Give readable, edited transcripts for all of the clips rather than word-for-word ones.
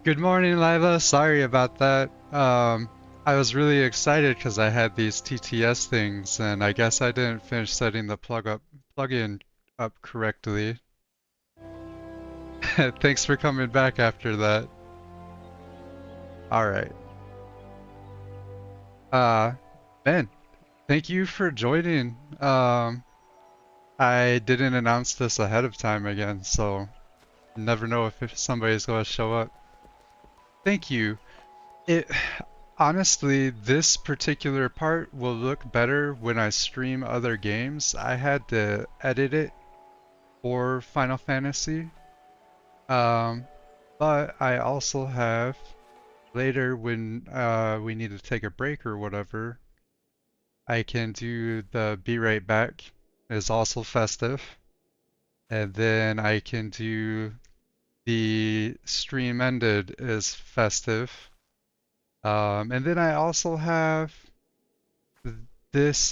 Good morning, Lila. Sorry about that. I was really excited because I had these TTS things, and I guess I didn't finish setting the plugin up correctly. Thanks for coming back after that. All right. Uh, Ben, thank you for joining. I didn't announce this ahead of time again, so you never know if somebody's going to show up. Thank you. It honestly, this particular part will look better when I stream other games. I had to edit it for Final Fantasy. Um, but I also have later when we need to take a break or whatever, I can do the Be Right Back is also festive. And then I can do the stream ended is festive. And then I also have this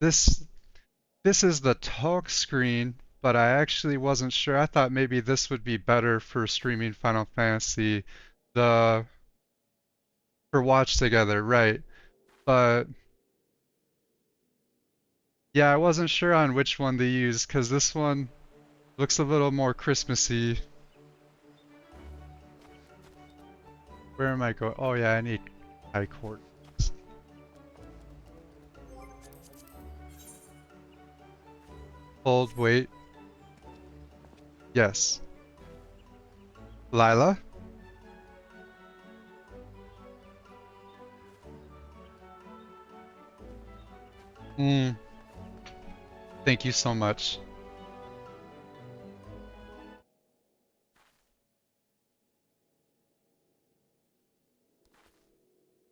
this this is the talk screen, but I actually wasn't sure. I thought maybe this would be better for streaming Final Fantasy the for watch together, right? But yeah, I wasn't sure on which one to use because this one looks a little more Christmassy. Where am I going? Oh yeah, I need high court. Hold, wait. Yes. Lila? Mm, thank you so much.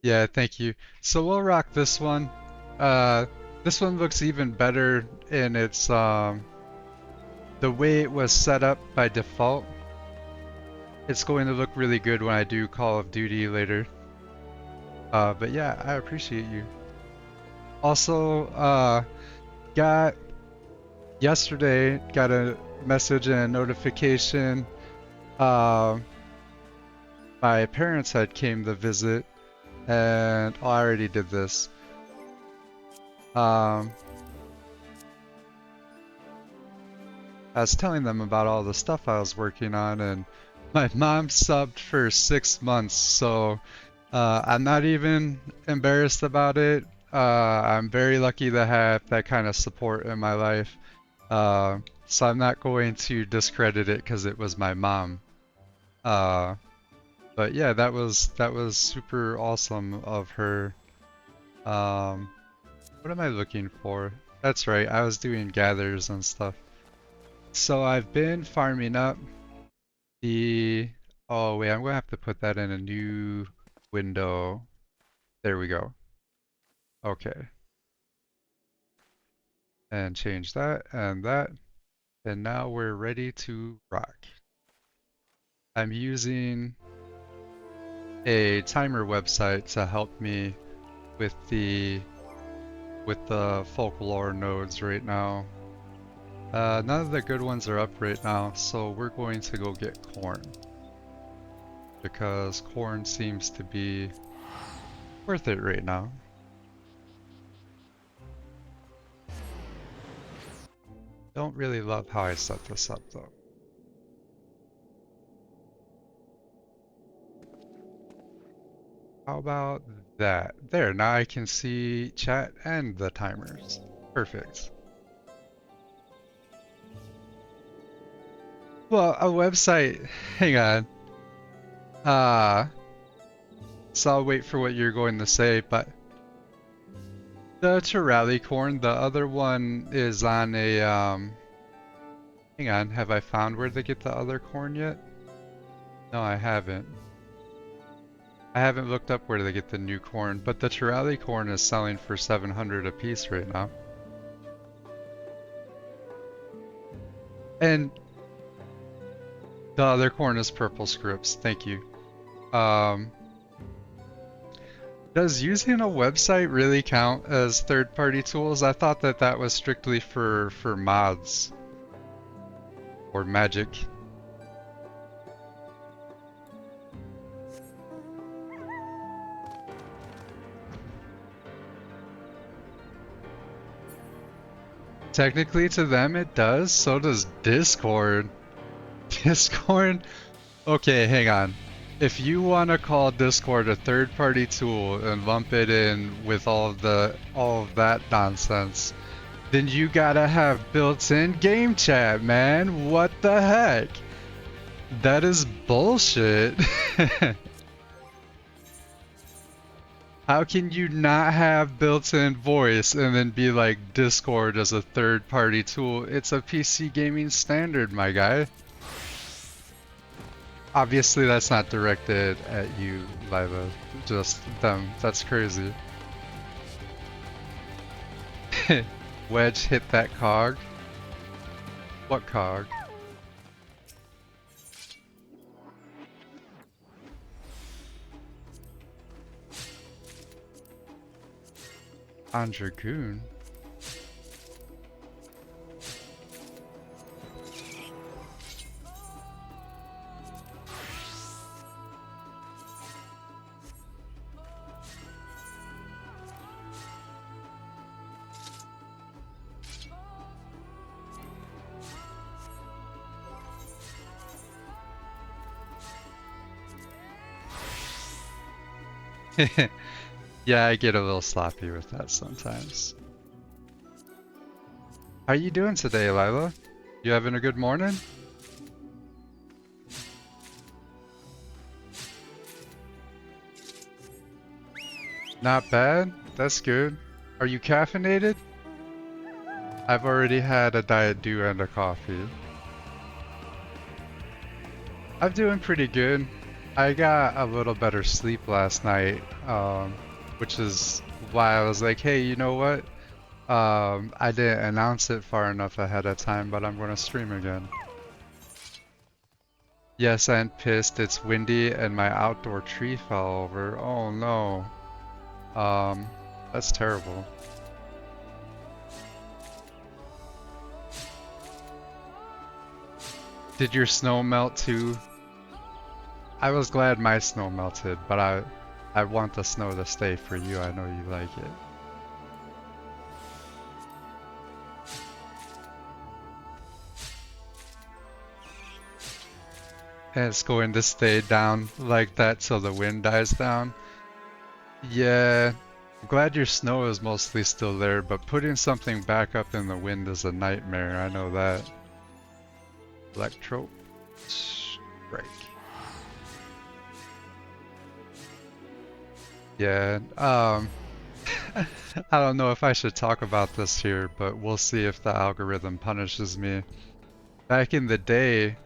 Yeah, thank you. So we'll rock this one. Uh, this one looks even better in its the way it was set up by default. It's going to look really good when I do Call of Duty later. But yeah, I appreciate you. Also, got got a message and a notification. Uh, my parents had came to visit, and I already did this. Um, I was telling them about all the stuff I was working on, and my mom subbed for 6 months, so I'm not even embarrassed about it. I'm very lucky to have that kind of support in my life. So I'm not going to discredit it because it was my mom. Uh, but yeah, that was super awesome of her. Um, what am I looking for? That's right, I was doing gathers and stuff. So I've been farming up the... Oh wait, I'm gonna have to put that in a new window. There we go. Okay. And change that and that. And now we're ready to rock. I'm using a timer website to help me with the folklore nodes right now. None of the good ones are up right now, so we're going to go get corn. Because corn seems to be worth it right now. Don't really love how I set this up though. How about that? There, now I can see chat and the timers. Perfect. Well, a website, hang on. Uh, so I'll wait for what you're going to say, but the Turali corn, the other one is on a, hang on, have I found where to get the other corn yet? No, I haven't. I haven't looked up where to get the new corn, but the Turali corn is selling for 700 a piece right now. And the other corn is purple scripts, thank you. Um, does using a website really count as third-party tools? I thought that that was strictly for mods. or magic. Technically to them it does, so does Discord. Discord? Okay, hang on. If you want to call Discord a third-party tool and lump it in with all of that nonsense, then you gotta have built-in game chat, man. What the heck? That is bullshit. How can you not have built-in voice and then be like Discord as a third-party tool? It's a PC gaming standard, my guy. Obviously that's not directed at you, Lila. Just them. That's crazy. Wedge hit that cog. What cog? On Dragoon? Yeah, I get a little sloppy with that sometimes. How you doing today, Lila? You having a good morning? Not bad? That's good. Are you caffeinated? I've already had a Diet Dew and a coffee. I'm doing pretty good. I got a little better sleep last night, which is why I was like, hey, you know what? I didn't announce it far enough ahead of time, but I'm gonna stream again. Yes, I'm pissed. It's windy and my outdoor tree fell over. Oh no. That's terrible. Did your snow melt too? I was glad my snow melted, but I want the snow to stay for you. I know you like it. And it's going to stay down like that till the wind dies down. Yeah, I'm glad your snow is mostly still there, but putting something back up in the wind is a nightmare. I know that. Electro strike. Yeah, I don't know if I should talk about this here, but we'll see if the algorithm punishes me. Back in the day,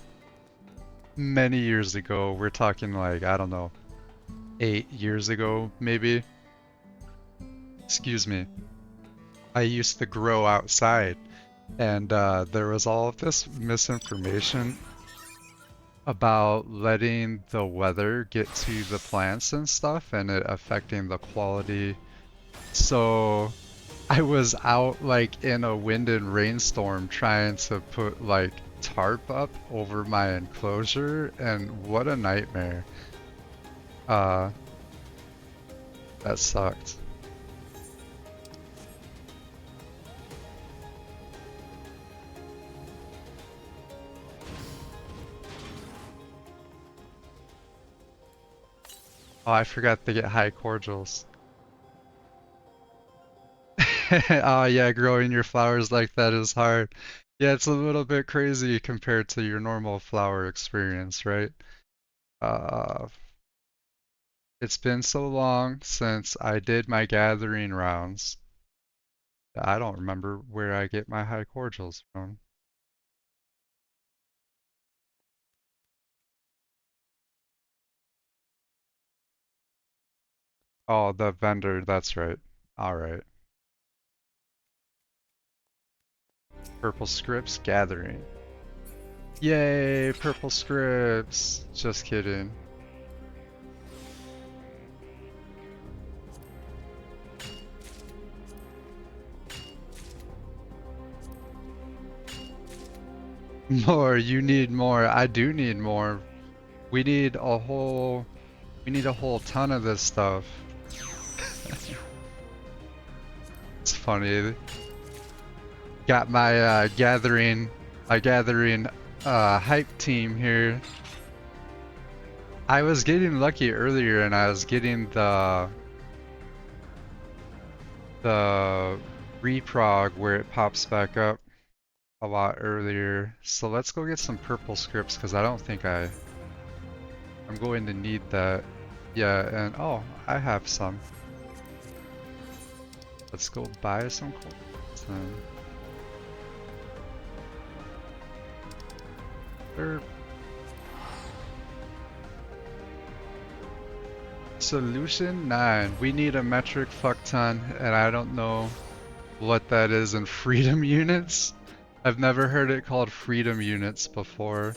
many years ago, we're talking like, I don't know, 8 years ago, maybe. Excuse me. I used to grow outside, and there was all of this misinformation about letting the weather get to the plants and stuff and it affecting the quality. So I was out like in a wind and rainstorm trying to put like tarp up over my enclosure, and what a nightmare. That sucked. Oh, I forgot to get high cordials. Oh yeah, growing your flowers like that is hard. Yeah, it's a little bit crazy compared to your normal flower experience, right? Uh, it's been so long since I did my gathering rounds. I don't remember where I get my high cordials from. Oh, the vendor, that's right. All right. Purple scripts gathering. Yay, purple scripts. Just kidding. More, you need more. I do need more. We need a whole ton of this stuff. It's funny. Got my gathering hype team here. I was getting lucky earlier and I was getting the reprog where it pops back up a lot earlier. So let's go get some purple scripts because I don't think I'm going to need that. Yeah, and oh, I have some. Let's go buy some coltan. Solution 9. We need a metric fuck ton, and I don't know what that is in freedom units. I've never heard it called freedom units before.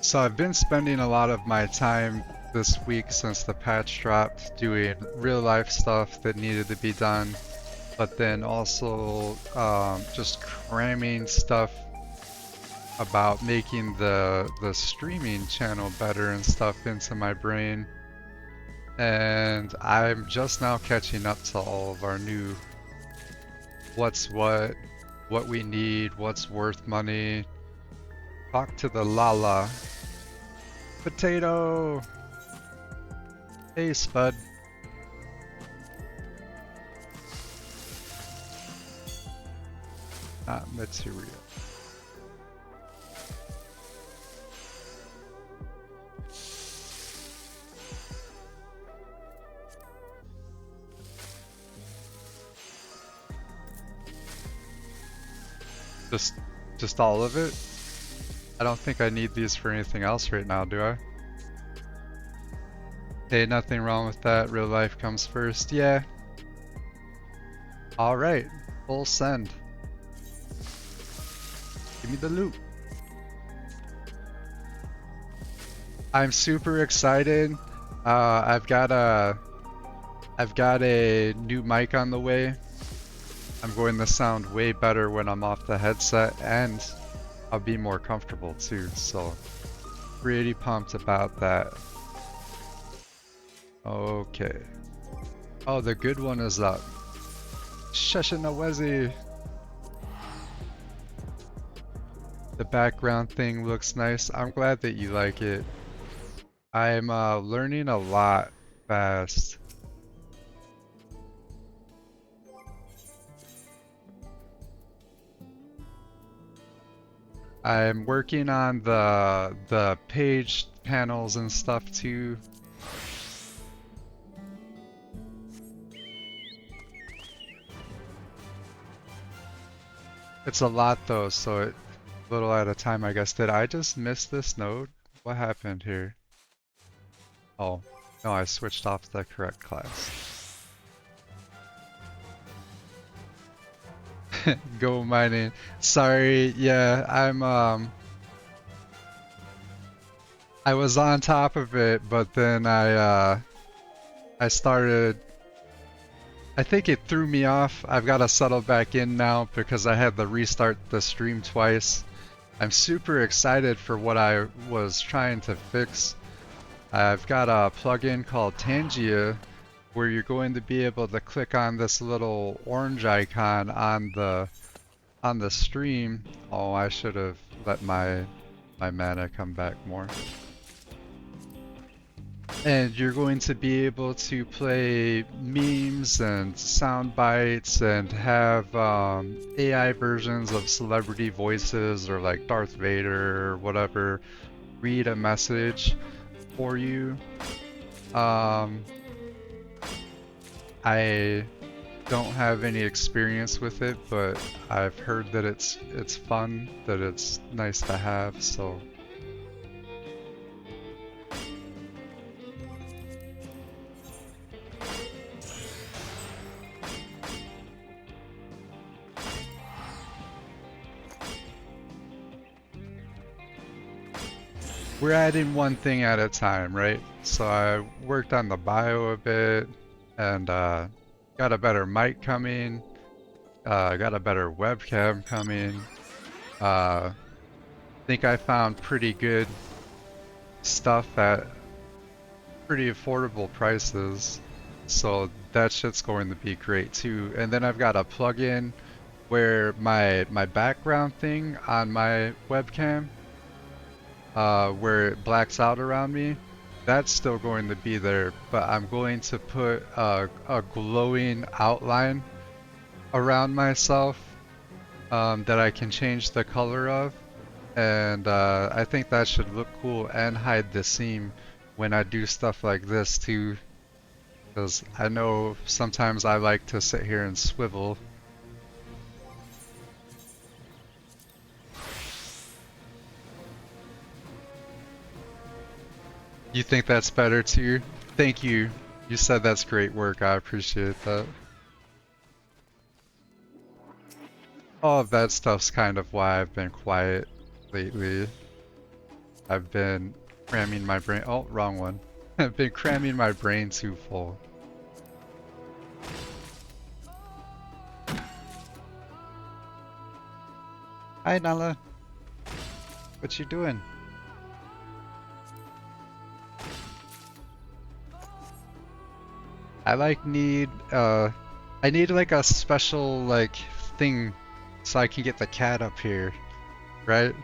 So I've been spending a lot of my time this week since the patch dropped doing real life stuff that needed to be done, but then also just cramming stuff about making the streaming channel better and stuff into my brain. And I'm just now catching up to all of our new what's what we need, what's worth money. Talk to the Lala. Potato! Hey, Spud. Not material. Just all of it? I don't think I need these for anything else right now, do I? Hey, nothing wrong with that. Real life comes first. Yeah. Alright. Full send. Give me the loot. I'm super excited. I've got a new mic on the way. I'm going to sound way better when I'm off the headset, and I'll be more comfortable too, so pretty pumped about that. Okay. Oh, the good one is up. Sheshinawezi. The background thing looks nice. I'm glad that you like it. I'm learning a lot fast. I'm working on the page panels and stuff too. It's a lot though, so a little at a time, I guess. Did I just miss this node? What happened here? Oh, no, I switched off the correct class. Go mining. Sorry, yeah, I was on top of it, but then I started, I think it threw me off. I've got to settle back in now because I had to restart the stream twice. I'm super excited for what I was trying to fix. I've got a plugin called Tangia where you're going to be able to click on this little orange icon on the stream. Oh, I should have let my mana come back more. And you're going to be able to play memes and sound bites and have AI versions of celebrity voices or like Darth Vader or whatever read a message for you. I don't have any experience with it, but I've heard that it's fun, that it's nice to have, so. we're adding one thing at a time, right? So I worked on the bio a bit and got a better mic coming, got a better webcam coming. Think I found pretty good stuff at pretty affordable prices. So that shit's going to be great too. And then I've got a plugin where my background thing on my webcam, where it blacks out around me, that's still going to be there, but I'm going to put a glowing outline around myself that I can change the color of. And I think that should look cool and hide the seam when I do stuff like this too. Because I know sometimes I like to sit here and swivel. You think that's better too? Thank you. You said that's great work. I appreciate that. All of that stuff's kind of why I've been quiet lately. I've been cramming my brain. Oh, wrong one. I've been cramming my brain too full. Hi, Nala. What you doing? I need like a special like thing so I can get the cat up here, right?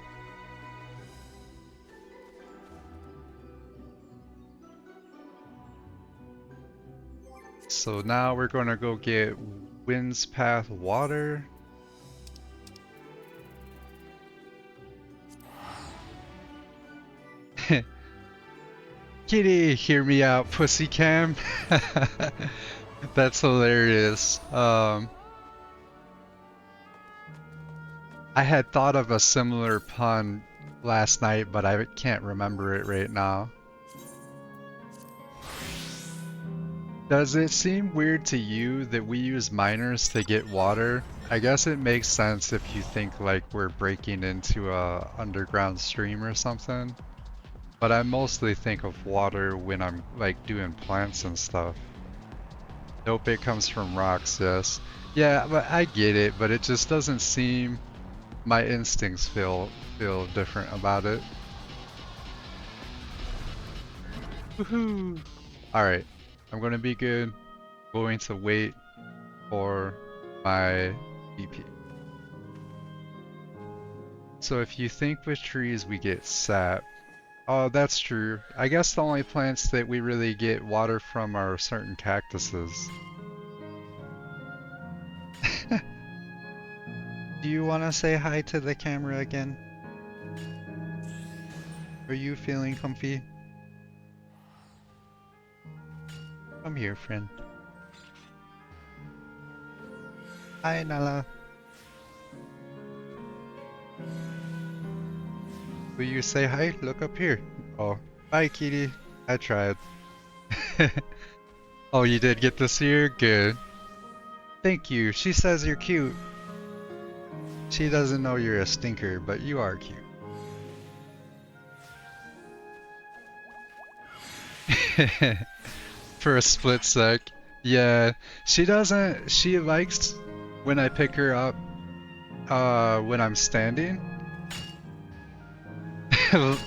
So now we're gonna go get Wind's Path water. Kitty, hear me out, pussy cam. That's hilarious. I had thought of a similar pun last night, but I can't remember it right now. Does it seem weird to you that we use miners to get water? I guess it makes sense if you think like we're breaking into a underground stream or something. But I mostly think of water when I'm like doing plants and stuff. Nope, it comes from rocks, yes. Yeah, but I get it, but it just doesn't seem my instincts feel different about it. Woohoo! Alright, I'm gonna be good. Going to wait for my BP. So if you think with trees we get sap, oh, that's true. I guess the only plants that we really get water from are certain cactuses. Do you want to say hi to the camera again? Are you feeling comfy? Come here, friend. Hi, Nala. Will you say hi? Look up here. Oh, bye, kitty. I tried. Oh, you did get to see her? Good. Thank you. She says you're cute. She doesn't know you're a stinker, but you are cute. For a split sec. Yeah, she doesn't. She likes when I pick her up when I'm standing.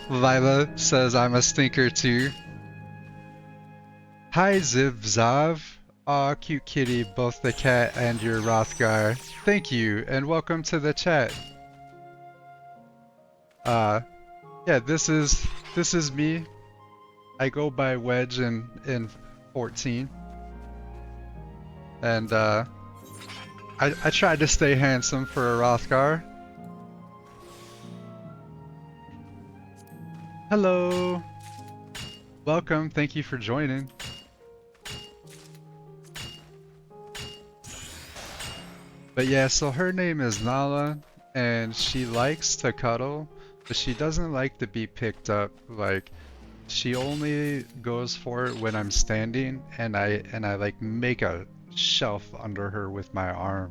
Lila says I'm a stinker too. Hi Zib Zav. Aw, cute kitty, both the cat and your Rothgar. Thank you, and welcome to the chat. Yeah, this is me. I go by Wedge in 14. And I tried to stay handsome for a Rothgar. Hello. Welcome, thank you for joining. But yeah, so her name is Nala, and she likes to cuddle, but she doesn't like to be picked up. Like, she only goes for it when I'm standing, and I like make a shelf under her with my arm.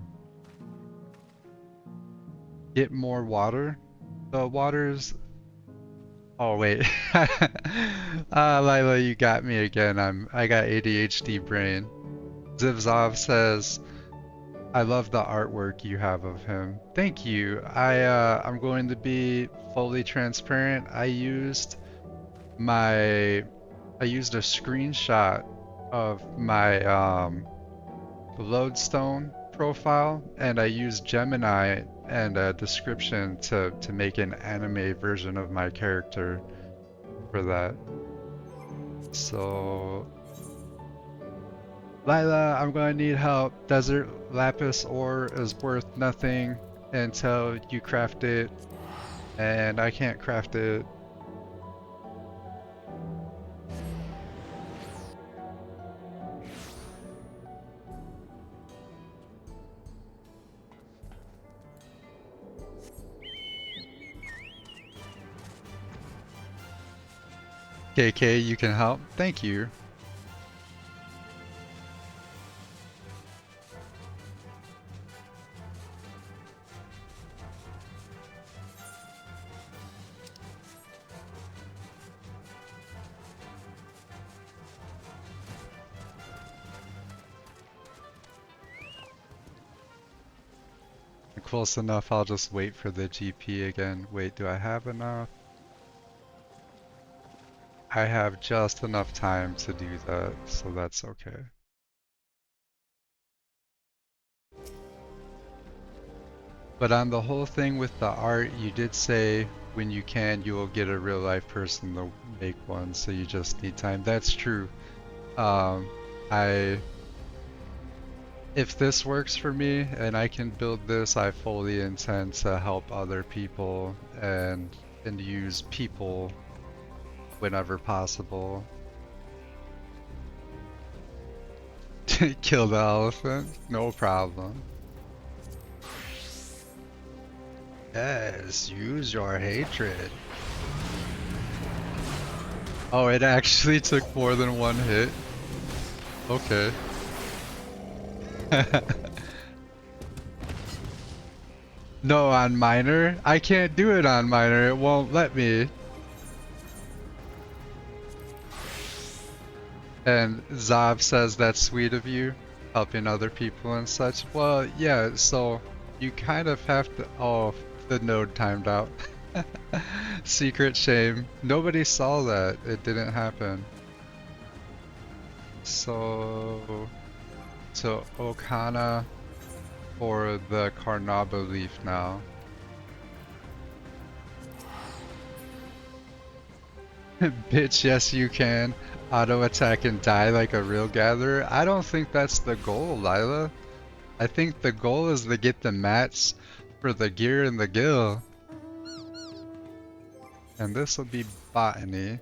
Get more water. The water's Oh wait. Lila, you got me again. I got ADHD brain. Zivzov says, I love the artwork you have of him. Thank you. I'm going to be fully transparent. My I used a screenshot of my lodestone profile, and I used Gemini and a description to make an anime version of my character for that. So, Lila, I'm gonna need help. Desert lapis ore is worth nothing until you craft it, and I can't craft it. KK, you can help? Thank you. Close enough, I'll just wait for the GP again. Wait, do I have enough? I have just enough time to do that, so that's okay. But on the whole thing with the art, you did say when you can, you will get a real life person to make one, so you just need time. That's true. Um, I If this works for me and I can build this, I fully intend to help other people and use people whenever possible. Kill the elephant? No problem. Yes, use your hatred. Oh, it actually took more than one hit? Okay. No, on minor? I can't do it on minor, it won't let me. And Zav says that's sweet of you, helping other people and such. Well, yeah, so you kind of have to. Oh, the node timed out. Secret shame. Nobody saw that. It didn't happen. So, to Okana for the Carnaba leaf now. Bitch, yes you can. Auto attack and die like a real gatherer. I don't think that's the goal, Lila. I think the goal is to get the mats for the gear and the gill. And this will be botany.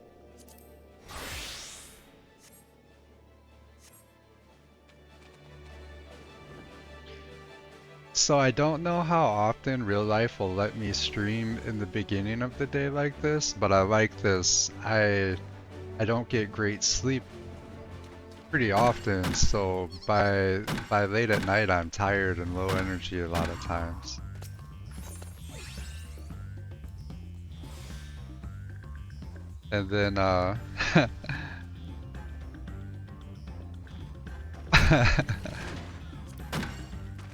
So I don't know how often real life will let me stream in the beginning of the day like this, but I like this. I don't get great sleep pretty often, so by late at night I'm tired and low energy a lot of times. And then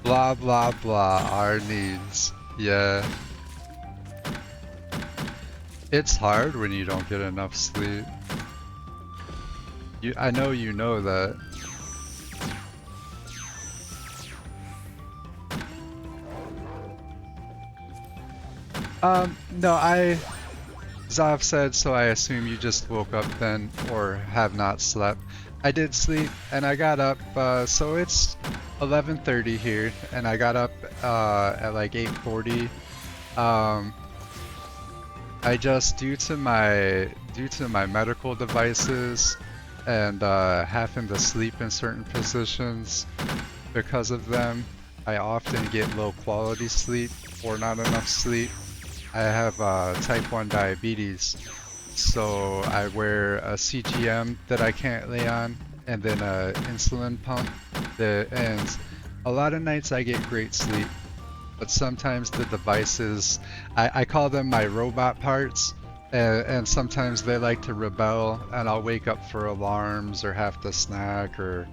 blah blah blah, our needs. Yeah. It's hard when you don't get enough sleep. I know you know that. No, Zav said, so I assume you just woke up then, or have not slept. I did sleep, and I got up, so it's 11:30 here, and I got up, at like 8:40. I just, due to my medical devices, and, having to sleep in certain positions because of them, I often get low quality sleep, or not enough sleep. I have type 1 diabetes, so I wear a CGM that I can't lay on, and then a insulin pump. And a lot of nights I get great sleep, but sometimes the devices, I call them my robot parts, and sometimes they like to rebel, and I'll wake up for alarms or have to snack or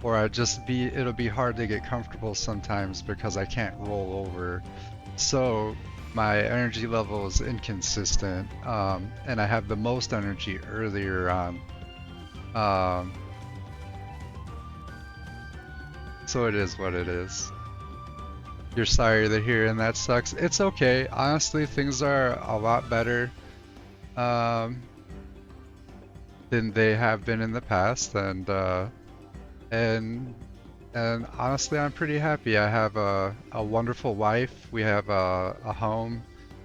I just be it'll be hard to get comfortable sometimes because I can't roll over. So my energy level is inconsistent, and I have the most energy earlier on. Um, so it is what it is. You're sorry to hear, and that sucks. It's okay. Honestly, things are a lot better um, than they have been in the past, and and honestly, I'm pretty happy. I have a wonderful wife. We have a home.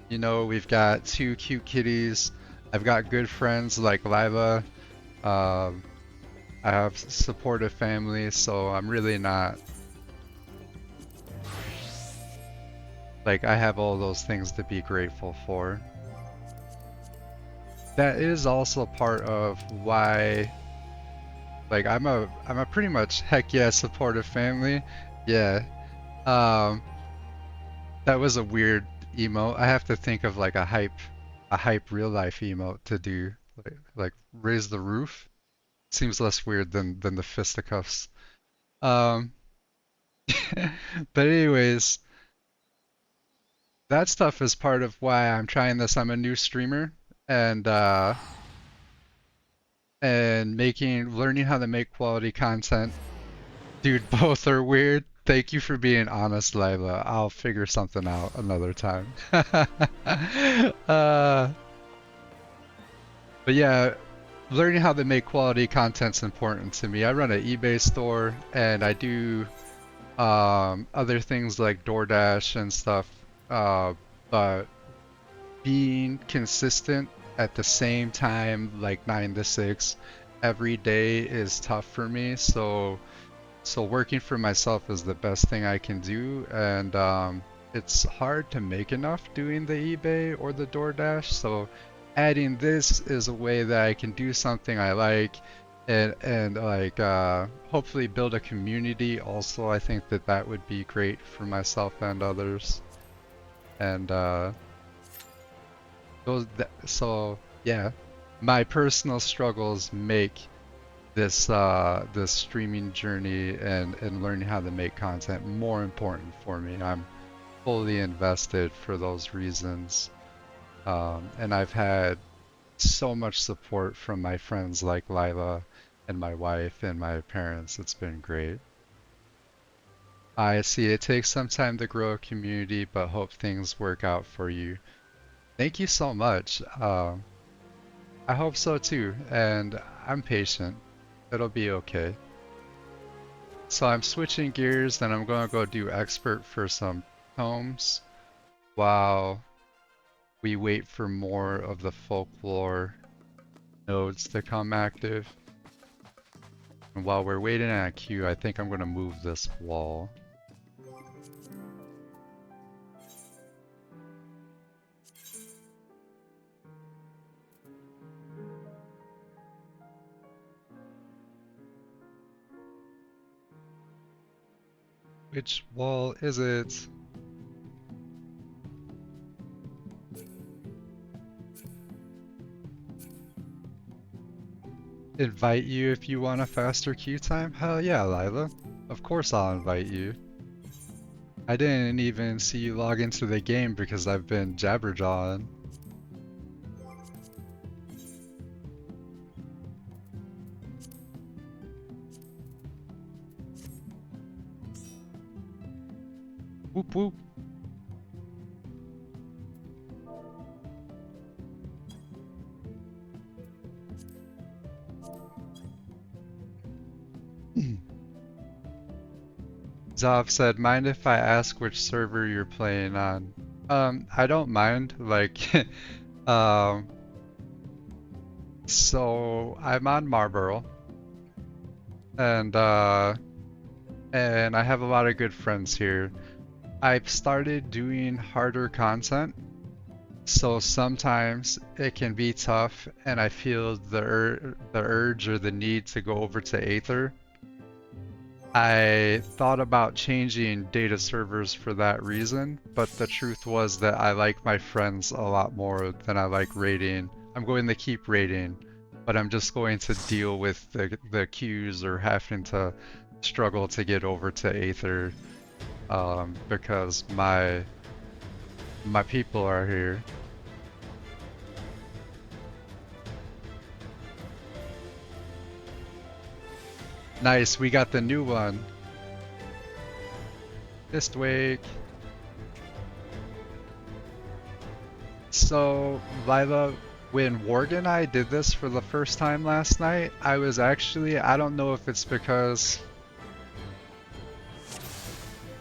You know, we've got two cute kitties. I've got good friends like Lila. Um, I have supportive family, so I'm really not like I have all those things to be grateful for. That is also part of why like I'm a pretty much heck yeah supportive family. Yeah. Um that was a weird emote. I have to think of like a hype real life emote to do like raise the roof. Seems less weird than the fisticuffs. Um but anyways, that stuff is part of why I'm trying this. I'm a new streamer and learning how to make quality content. Dude, both are weird. Thank you for being honest, Lila. I'll figure something out another time. uh, but yeah, learning how to make quality content's important to me. I run an eBay store and I do other things like DoorDash and stuff. But being consistent at the same time, like 9 to 6 every day is tough for me. So working for myself is the best thing I can do, and it's hard to make enough doing the eBay or the DoorDash. So adding this is a way that I can do something I like, and like hopefully build a community. Also, I think that that would be great for myself and others. And so yeah, my personal struggles make this streaming journey and learning how to make content more important for me. I'm fully invested for those reasons. And I've had so much support from my friends like Lila and my wife and my parents. It's been great. I see it takes some time to grow a community, but hope things work out for you. Thank you so much. I hope so too, and I'm patient. It'll be okay. So I'm switching gears and I'm gonna go do expert for some tomes while we wait for more of the folklore nodes to come active. And while we're waiting on a queue, I think I'm gonna move this wall. Which wall is it? Invite you if you want a faster queue time? Hell yeah, Lila. Of course I'll invite you. I didn't even see you log into the game because I've been jabberjawing. Whoop whoop. Zav said, mind if I ask which server you're playing on? I don't mind, like, um, so I'm on Marlboro, and I have a lot of good friends here. I've started doing harder content, so sometimes it can be tough, and I feel the urge or the need to go over to Aether. I thought about changing data servers for that reason, but the truth was that I like my friends a lot more than I like raiding. I'm going to keep raiding, but I'm just going to deal with the queues or having to struggle to get over to Aether because my people are here. Nice, we got the new one. Fist wake. So, Lila, when Warg and I did this for the first time last night, I was actually, I don't know if it's because,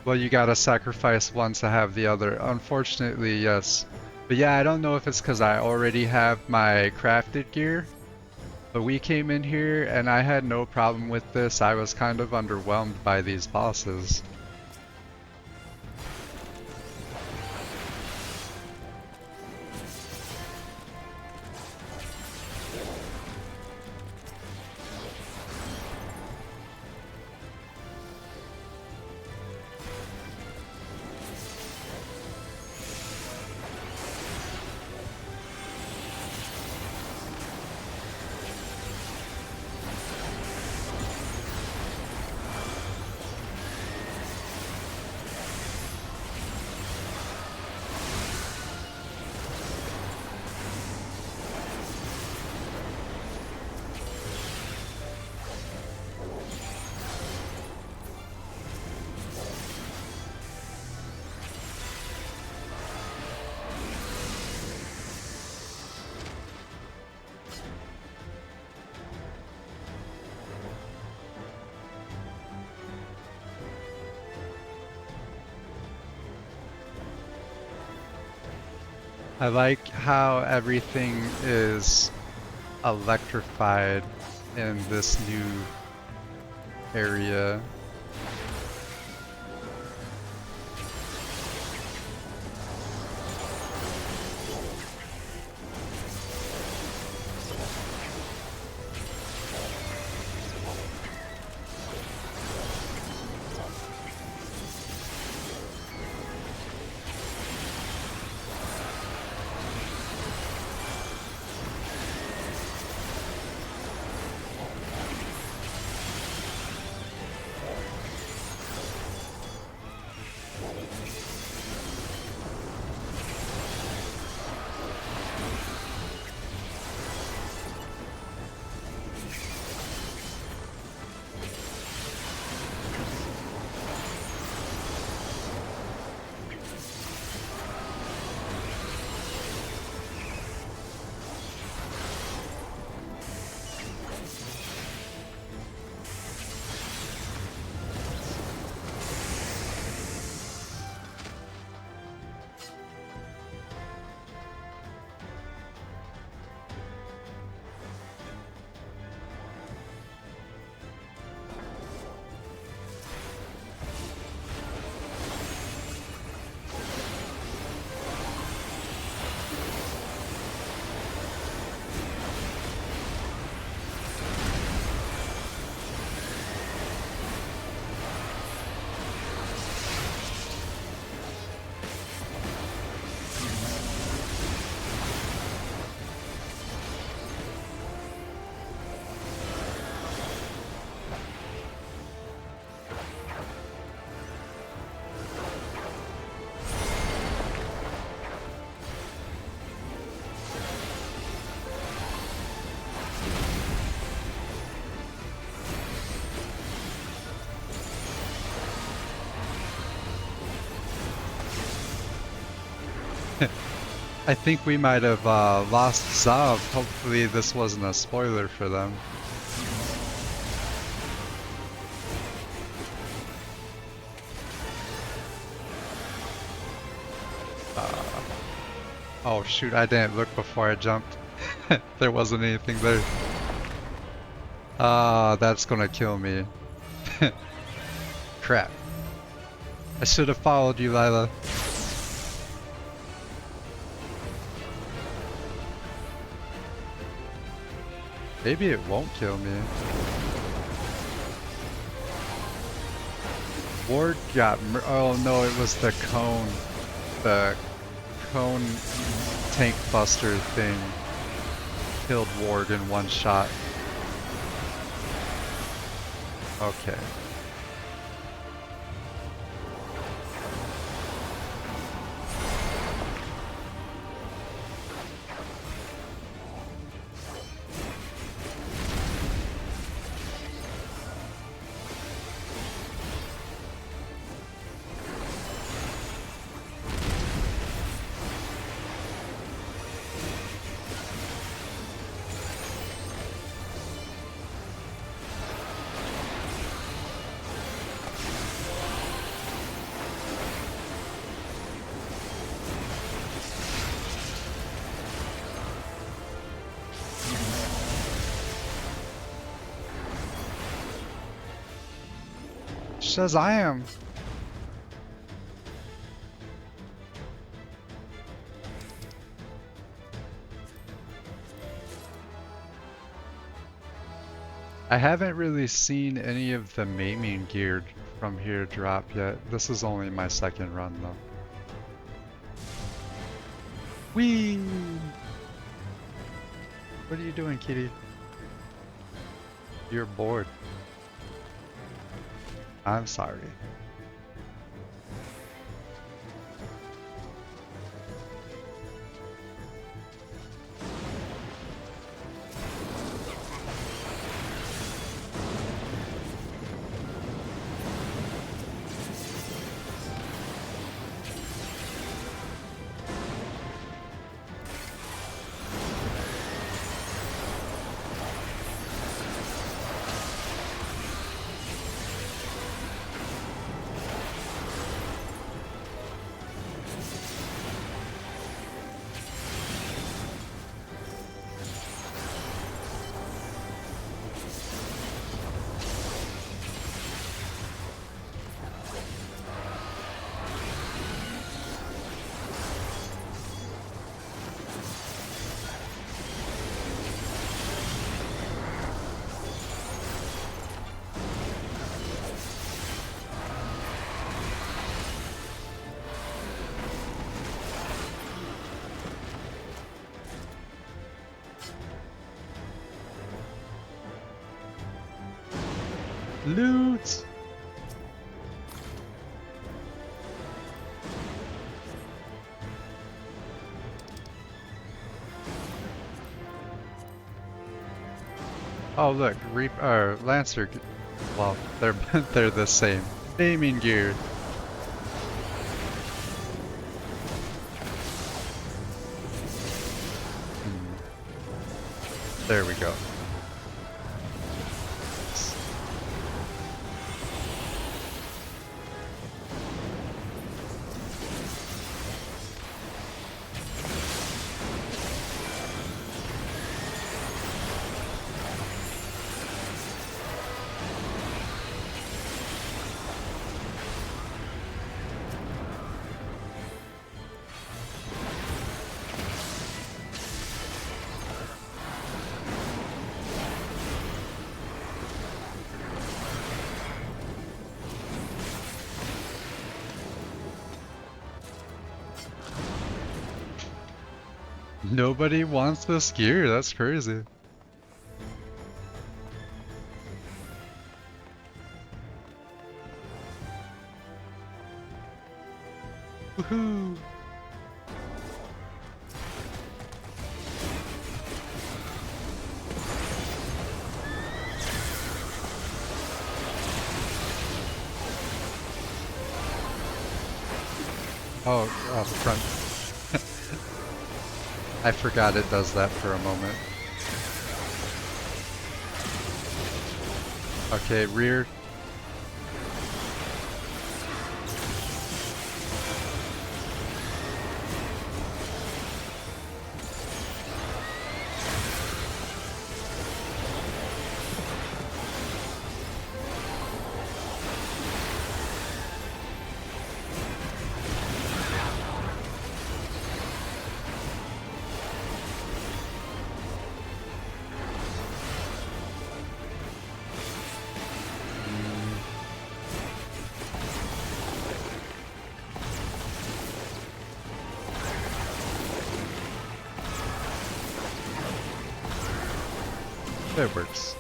well, you gotta sacrifice one to have the other. Unfortunately, yes. But yeah, I don't know if it's because I already have my crafted gear, but we came in here and I had no problem with this. I was kind of underwhelmed by these bosses. I like how everything is electrified in this new area. I think we might have lost Zav. Hopefully this wasn't a spoiler for them. Oh shoot, I didn't look before I jumped. There wasn't anything there. That's gonna kill me. Crap. I should have followed you, Lila. Maybe it won't kill me. Ward got oh no, it was the cone. The cone tank buster thing killed Ward in one shot. Okay. Says I am. I haven't really seen any of the maiming gear from here drop yet. This is only my second run though. Whee! What are you doing, kitty? You're bored. I'm sorry. Loot! Oh look, Lancer. Well, they're they're the same. Naming gear. There we go. Nobody wants this gear, that's crazy. Woohoo! Oh, the front. I forgot it does that for a moment. Okay, rear. That works.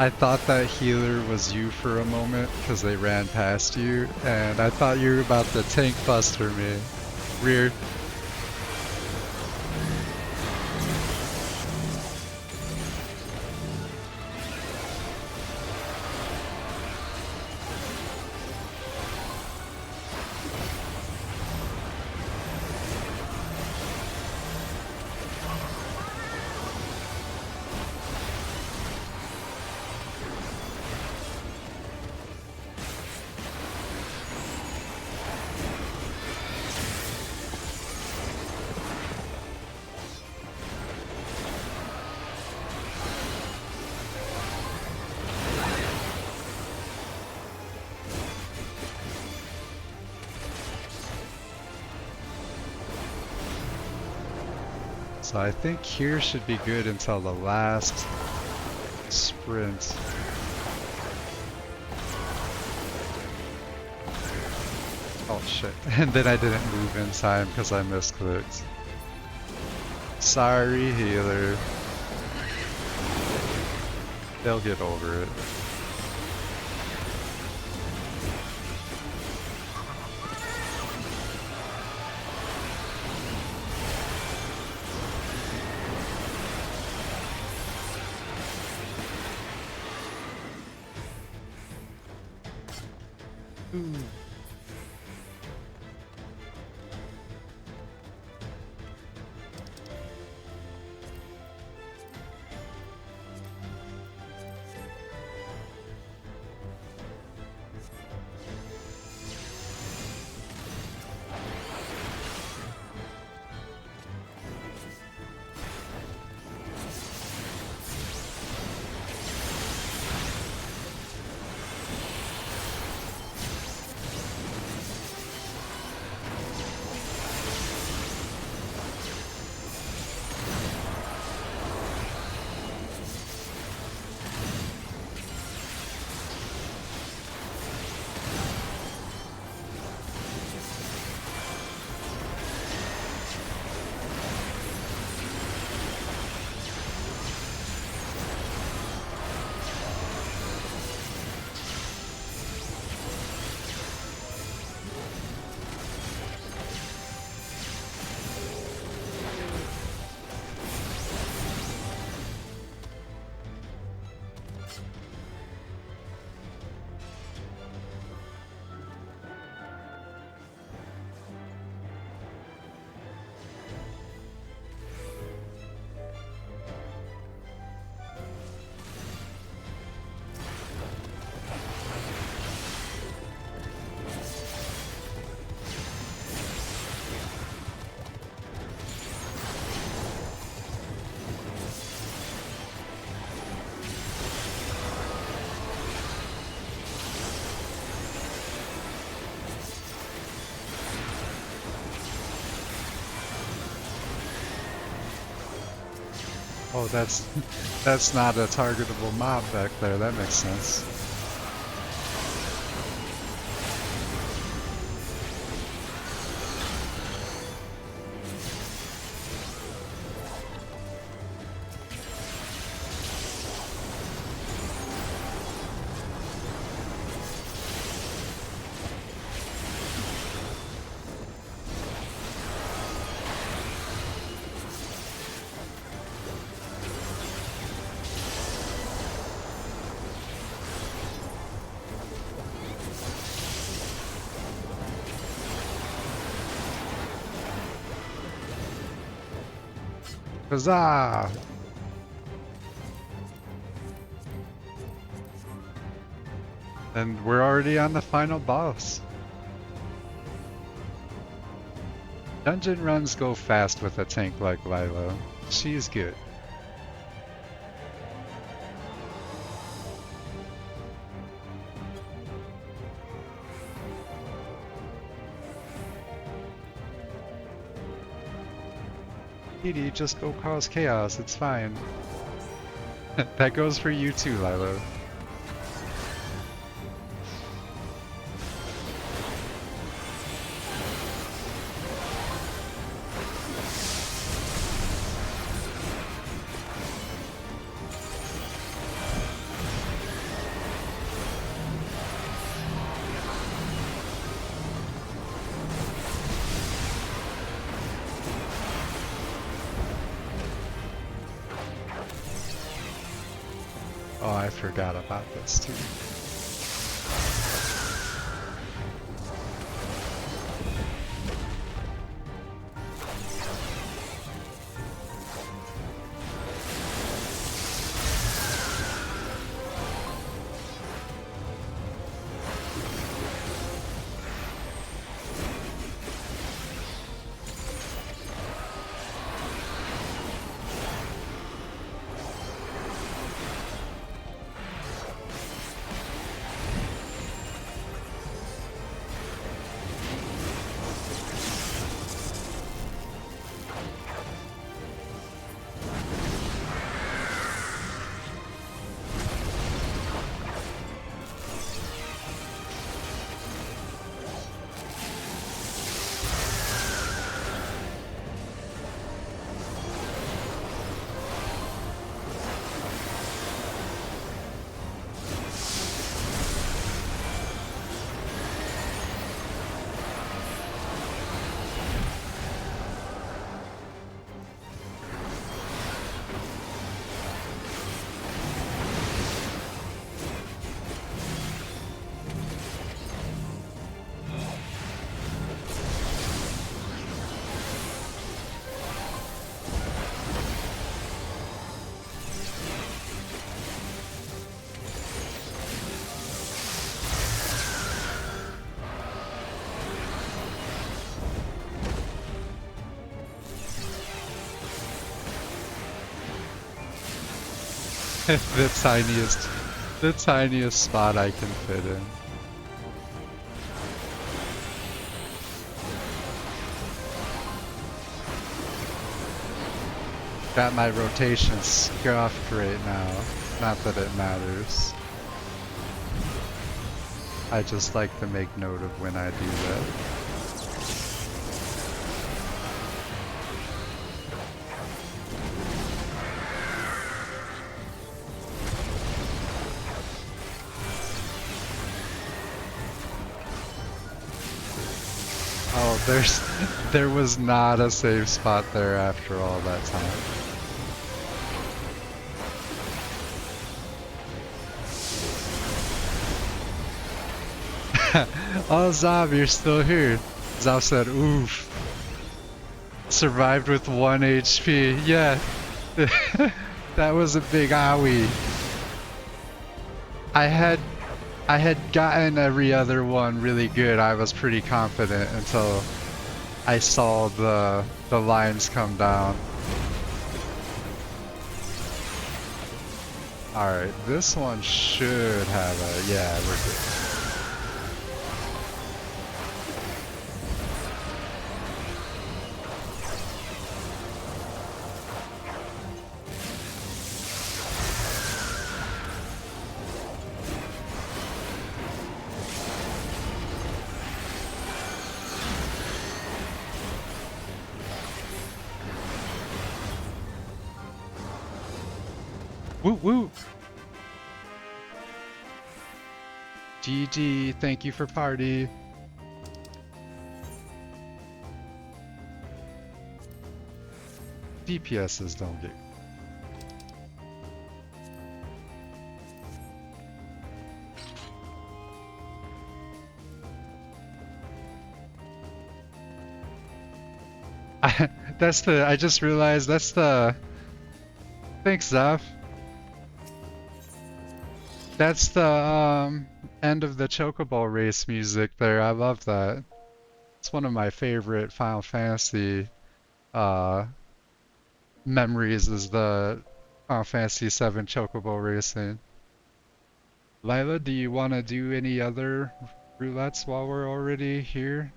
I thought that healer was you for a moment because they ran past you, and I thought you were about to tank buster me. Weird. So I think here should be good until the last sprint. Oh shit. And then I didn't move in time because I misclicked. Sorry, healer. They'll get over it. Ooh. Oh, that's not a targetable mob back there. That makes sense. Huzzah! And we're already on the final boss. Dungeon runs go fast with a tank like Lilo. She's good. Edie, just go cause chaos, it's fine. That goes for you too, Lila. Oh, I forgot about this too. the tiniest spot I can fit in. Got my rotation scuffed right now. Not that it matters. I just like to make note of when I do that. Oh, there was not a safe spot there after all that time. Oh, Zob, you're still here. Zob said, oof. Survived with 1 HP. Yeah. That was a big owie. I had gotten every other one really good. I was pretty confident until I saw the lines come down. Alright, this one should have a... yeah, we're good. Woo woo! GG, thank you for party. DPSs don't get... I just realized that's the... Thanks, Zaf. That's the end of the Chocobo race music there. I love that. It's one of my favorite Final Fantasy memories is the Final Fantasy VII Chocobo racing. Lila, do you want to do any other roulettes while we're already here?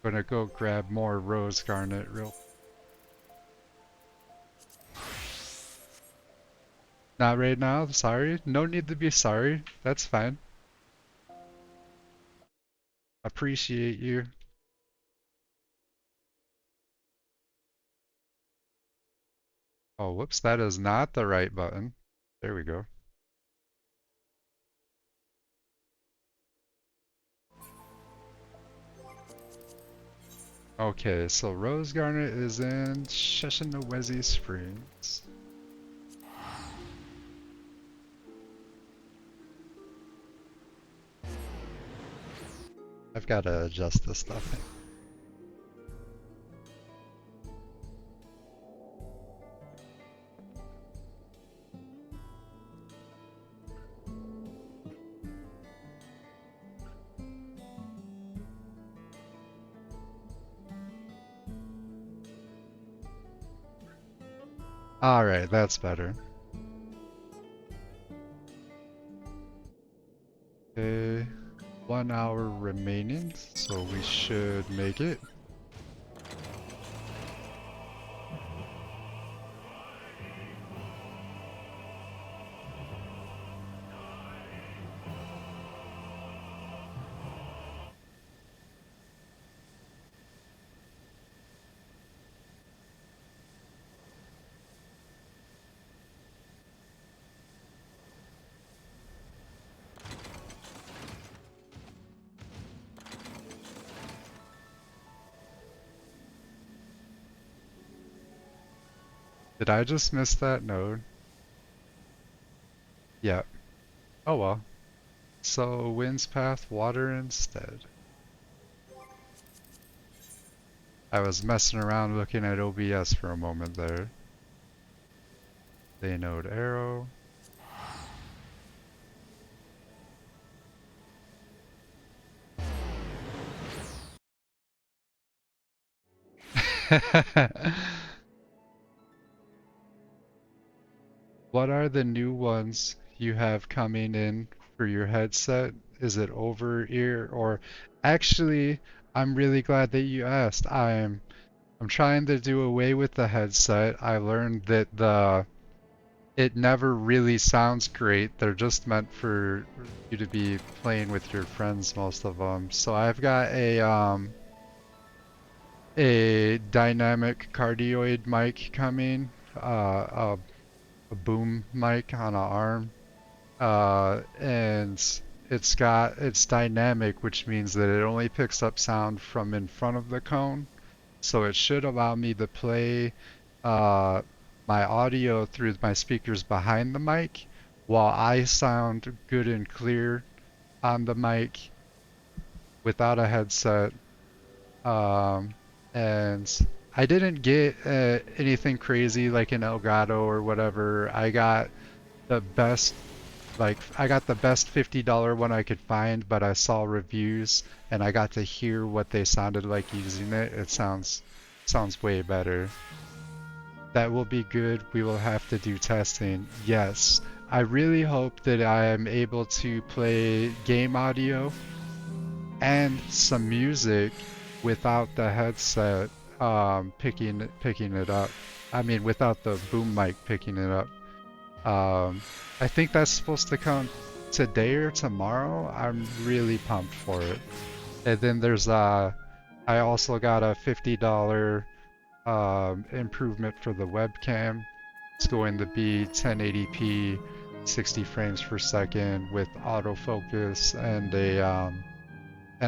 Gonna go grab more rose garnet real Not right now, sorry. No need to be sorry. That's fine. Appreciate you. Oh, whoops, that is not the right button. There we go. Okay, so Rose Garnet is in Sheshinawezi Springs. I've got to adjust this stuff. Alright, that's better. Okay, 1 hour remaining, so we should make it. Did I just miss that node? Yeah. Oh well. So wind's path, water instead. I was messing around looking at OBS for a moment there. They node arrow. What are the new ones you have coming in for your headset? Is it over ear or actually I'm really glad that you asked. I'm trying to do away with the headset. I learned that it never really sounds great. They're just meant for you to be playing with your friends, most of them. So I've got a dynamic cardioid mic coming, a boom mic on an arm, and it's dynamic, which means that it only picks up sound from in front of the cone. So it should allow me to play uh, my audio through my speakers behind the mic while I sound good and clear on the mic without a headset. Um, and I didn't get anything crazy like an Elgato or whatever. The best, I got the best $50 one I could find, but I saw reviews and I got to hear what they sounded like using it. It sounds way better. That will be good. We will have to do testing. Yes. I really hope that I am able to play game audio and some music without the headset picking it up. I mean, without the boom mic picking it up. I think that's supposed to come today or tomorrow. I'm really pumped for it. And then I also got a $50 improvement for the webcam. It's going to be 1080p, 60 frames per second with autofocus and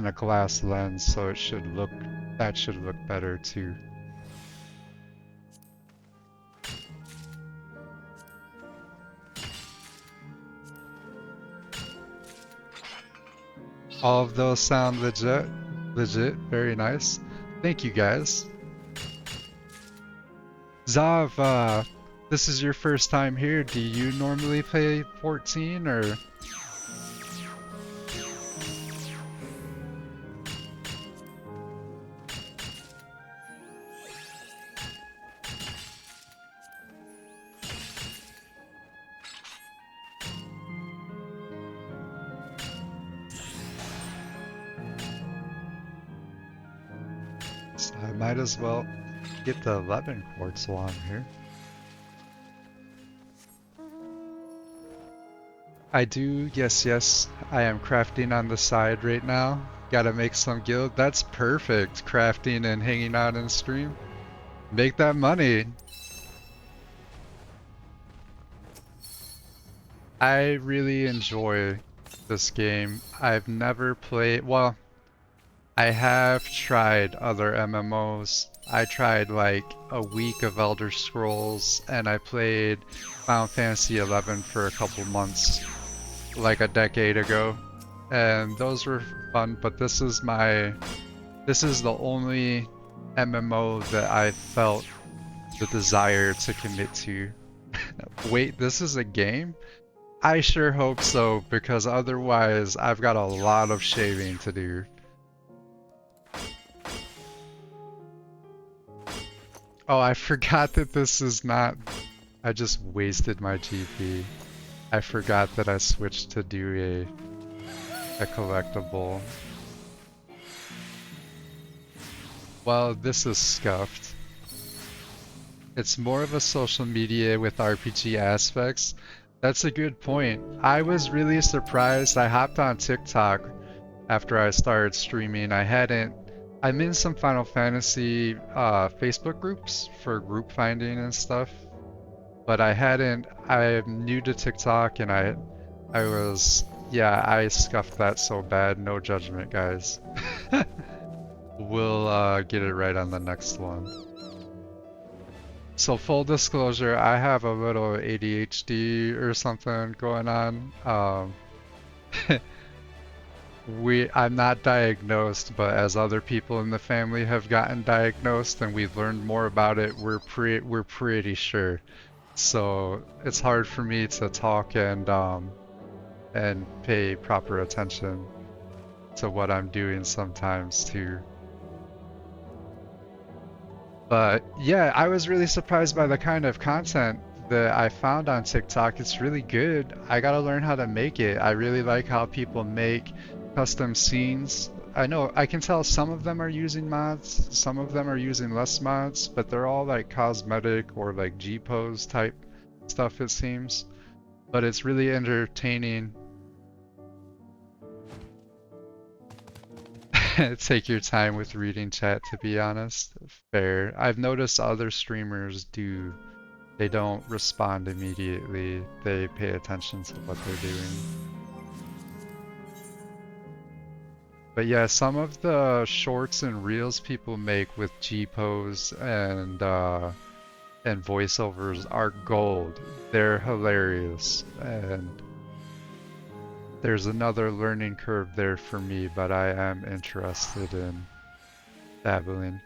a glass lens, so that should look better too. All of those sound legit, very nice. Thank you guys. Zav, this is your first time here. Do you normally play 14 or? I might as well get the 11 quartz along here. I do, yes, yes. I am crafting on the side right now. Gotta make some guild. That's perfect. Crafting and hanging out in stream. Make that money. I really enjoy this game. I've never played, well, I have tried other MMOs. I tried like a week of Elder Scrolls and I played Final Fantasy 11 for a couple months, like a decade ago. And those were fun, but this is the only MMO that I felt the desire to commit to. Wait, this is a game? I sure hope so, because otherwise I've got a lot of shaving to do. Oh, I forgot that this is not... I just wasted my GP. I forgot that I switched to do a collectible. Well, this is scuffed. It's more of a social media with RPG aspects. That's a good point. I was really surprised. I hopped on TikTok after I started streaming. I'm in some Final Fantasy Facebook groups for group finding and stuff, but I'm new to TikTok and yeah, I scuffed that so bad. No judgment, guys. We'll get it right on the next one. So full disclosure, I have a little ADHD or something going on. I'm not diagnosed, but as other people in the family have gotten diagnosed and we've learned more about it, we're pretty sure. So it's hard for me to talk and pay proper attention to what I'm doing sometimes too. But yeah, I was really surprised by the kind of content that I found on TikTok. It's really good. I gotta learn how to make it. I really like how people make custom scenes. I know I can tell some of them are using mods, some of them are using less mods, but they're all like cosmetic or like G-pose type stuff it seems. But it's really entertaining. Take your time with reading chat, to be honest. Fair. I've noticed other streamers do. They don't respond immediately. They pay attention to what they're doing. But yeah, some of the shorts and reels people make with G-pose and voiceovers are gold. They're hilarious, and there's another learning curve there for me, but I am interested in dabbling.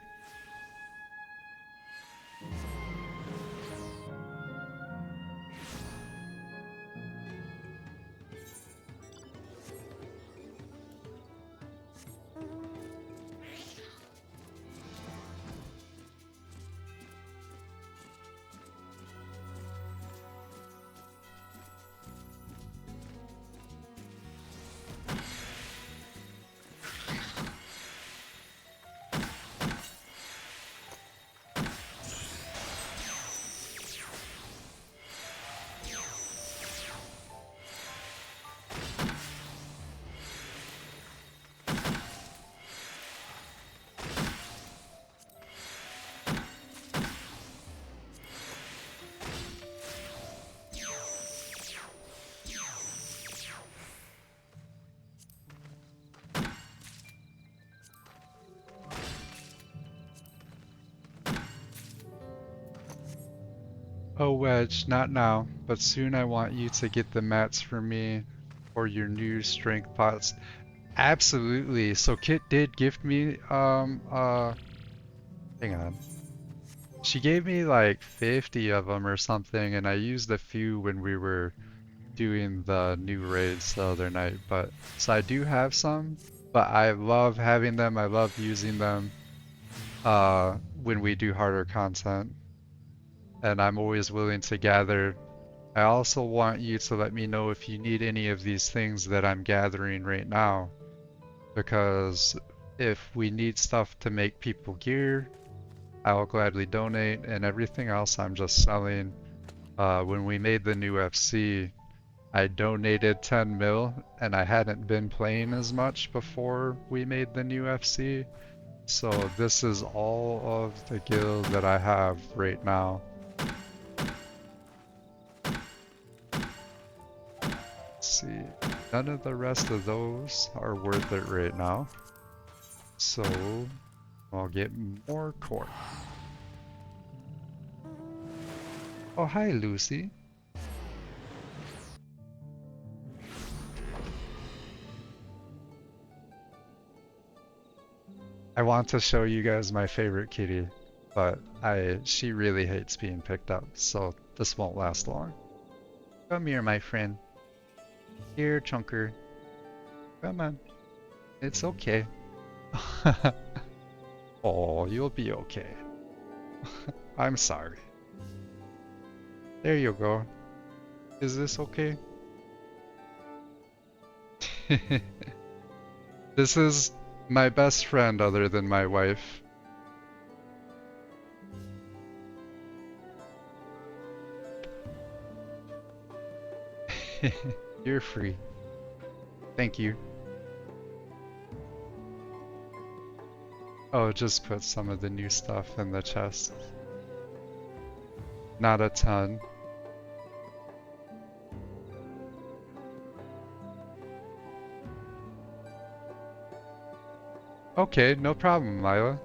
Oh, Wedge, not now, but soon I want you to get the mats for me for your new strength pots. Absolutely. So Kit did gift me, hang on. She gave me like 50 of them or something, and I used a few when we were doing the new raids the other night, so I do have some, but I love having them, I love using them, when we do harder content. And I'm always willing to gather. I also want you to let me know if you need any of these things that I'm gathering right now, because if we need stuff to make people gear, I'll gladly donate, and everything else I'm just selling. When we made the new FC, I donated 10 mil, and I hadn't been playing as much before we made the new FC. So this is all of the guild that I have right now. Let's see, none of the rest of those are worth it right now. So I'll get more corn. Oh, hi, Lucy. I want to show you guys my favorite kitty, but she really hates being picked up, so this won't last long. Come here, my friend. Here, Chunker. Come on. It's okay. Oh, you'll be okay. I'm sorry. There you go. Is this okay? This is my best friend other than my wife. You're free. Thank you. Oh, just put some of the new stuff in the chest. Not a ton. Okay, no problem, Lila.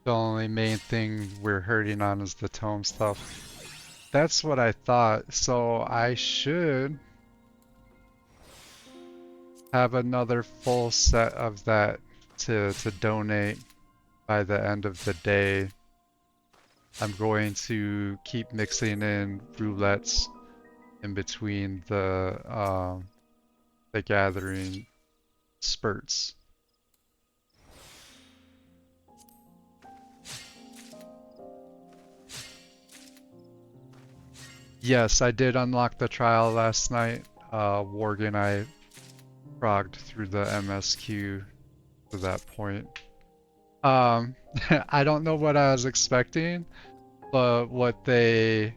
The only main thing we're hurting on is the tome stuff. That's what I thought, so I should have another full set of that to donate by the end of the day. I'm going to keep mixing in roulettes in between the gathering spurts. Yes, I did unlock the trial last night. Worgen, I progged through the MSQ to that point. I don't know what I was expecting, but what they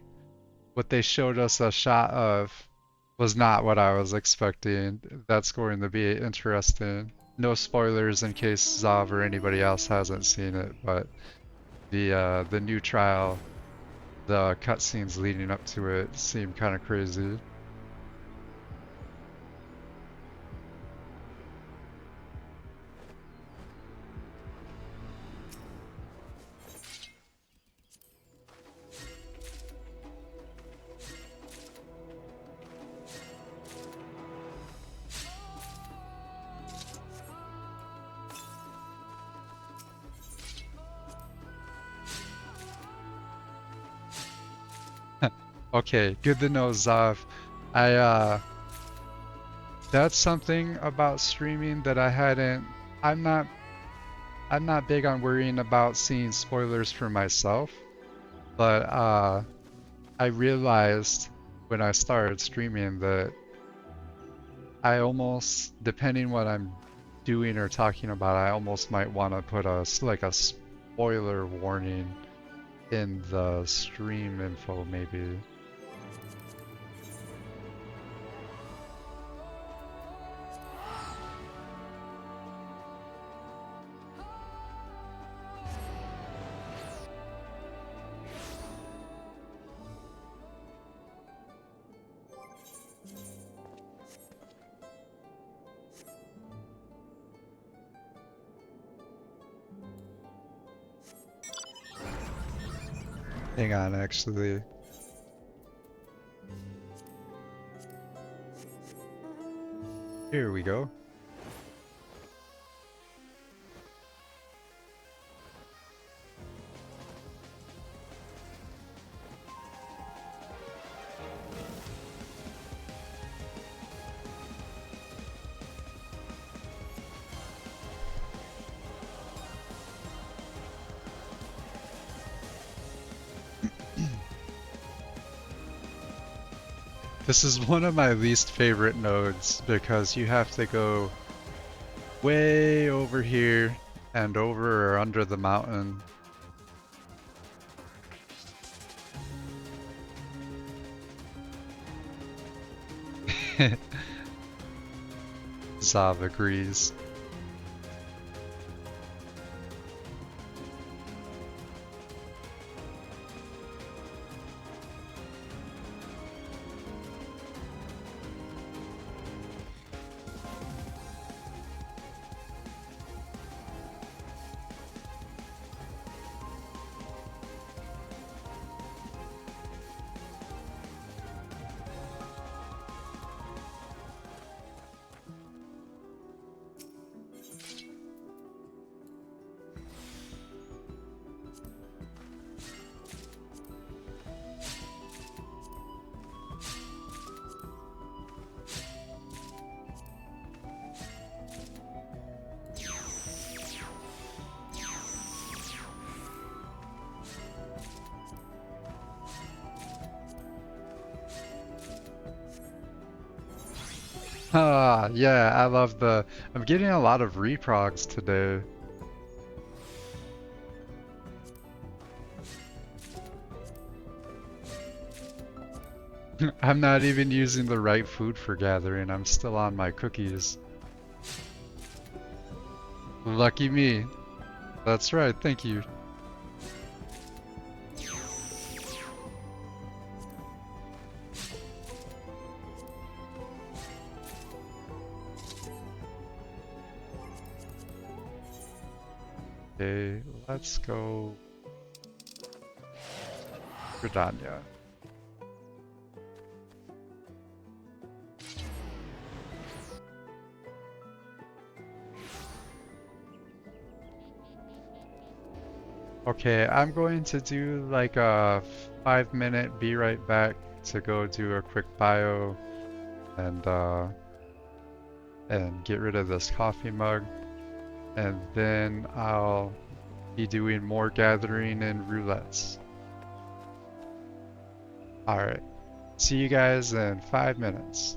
showed us a shot of was not what I was expecting. That's going to be interesting. No spoilers in case Zav or anybody else hasn't seen it, but the new trial, the cutscenes leading up to it seem kind of crazy. Okay, good to know, Zav. I that's something about streaming that I hadn't. I'm not I'm not big on worrying about seeing spoilers for myself, but I realized when I started streaming that I almost, depending what I'm doing or talking about, I almost might want to put like a spoiler warning in the stream info maybe. Hang on, actually. Here we go. This is one of my least favorite nodes because you have to go way over here and over or under the mountain. Zav agrees. Ah, yeah, I love the... I'm getting a lot of reprogs today. I'm not even using the right food for gathering. I'm still on my cookies. Lucky me. That's right, thank you. Okay, let's go Gridania. Okay, I'm going to do like a 5-minute be right back to go do a quick bio and uh and get rid of this coffee mug, and then I'll be doing more gathering and roulettes. Alright, see you guys in 5 minutes.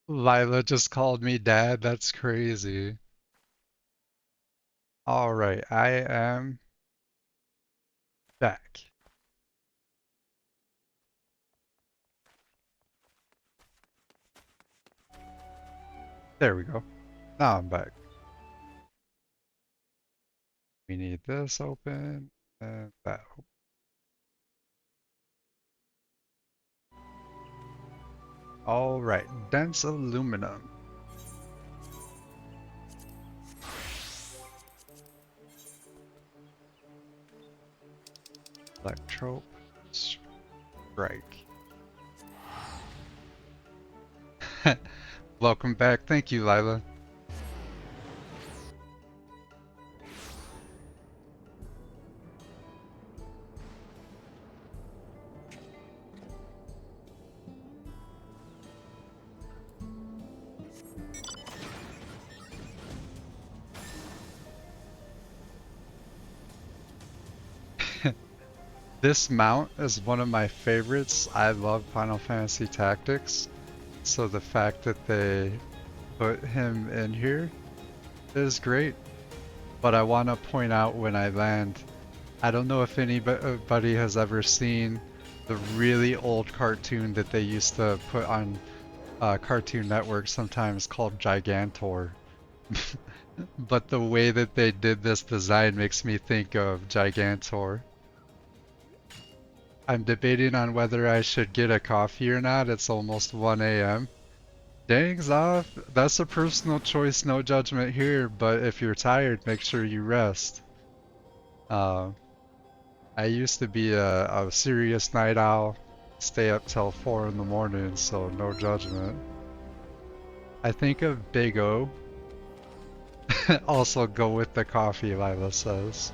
Lila just called me dad. That's crazy. All right, I am back. There we go. Now I'm back. We need this open and that open. All right, dense aluminum. Electrope. Strike. Welcome back. Thank you, Lila. This mount is one of my favorites. I love Final Fantasy Tactics, so the fact that they put him in here is great. But I want to point out when I land, I don't know if anybody has ever seen the really old cartoon that they used to put on Cartoon Network sometimes called Gigantor. But the way that they did this design makes me think of Gigantor. I'm debating on whether I should get a coffee or not. It's almost 1 a.m. Dang, Zav, that's a personal choice, no judgment here, but if you're tired, make sure you rest. Uh, I used to be a serious night owl, stay up till 4 in the morning, so no judgment. I think of Big O. Also go with the coffee, Lila says.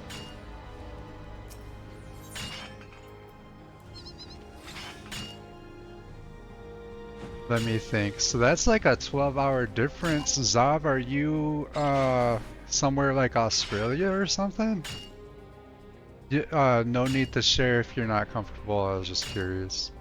Let me think. So that's like a 12-hour difference. Zav, are you somewhere like Australia or something? No need to share if you're not comfortable. I was just curious.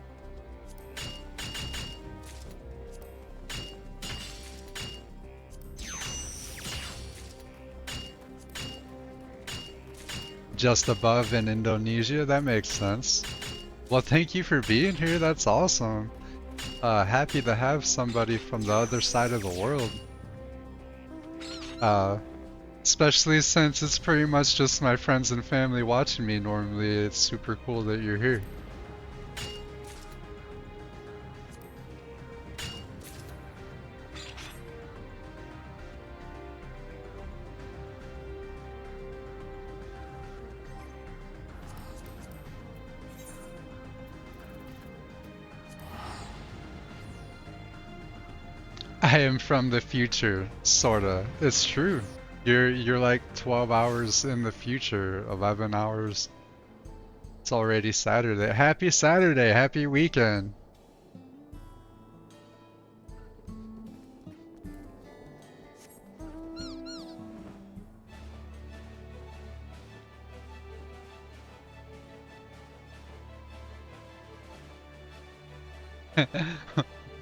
Just above in Indonesia? That makes sense. Well, thank you for being here. That's awesome. Happy to have somebody from the other side of the world. Especially since it's pretty much just my friends and family watching me normally. It's super cool that you're here. I am from the future, sorta. It's true. You're like 12 hours in the future, 11 hours. It's already Saturday. Happy Saturday, happy weekend.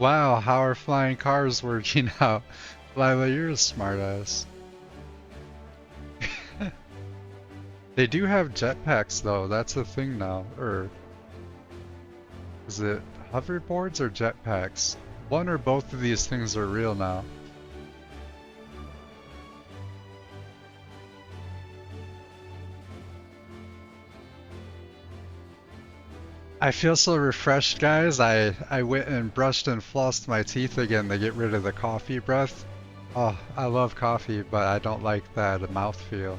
Wow, how are flying cars working out? Lila, you're a smartass. They do have jetpacks though, that's a thing now. Or is it hoverboards or jetpacks? One or both of these things are real now. I feel so refreshed, guys. I went and brushed and flossed my teeth again to get rid of the coffee breath. Oh, I love coffee, but I don't like that mouthfeel.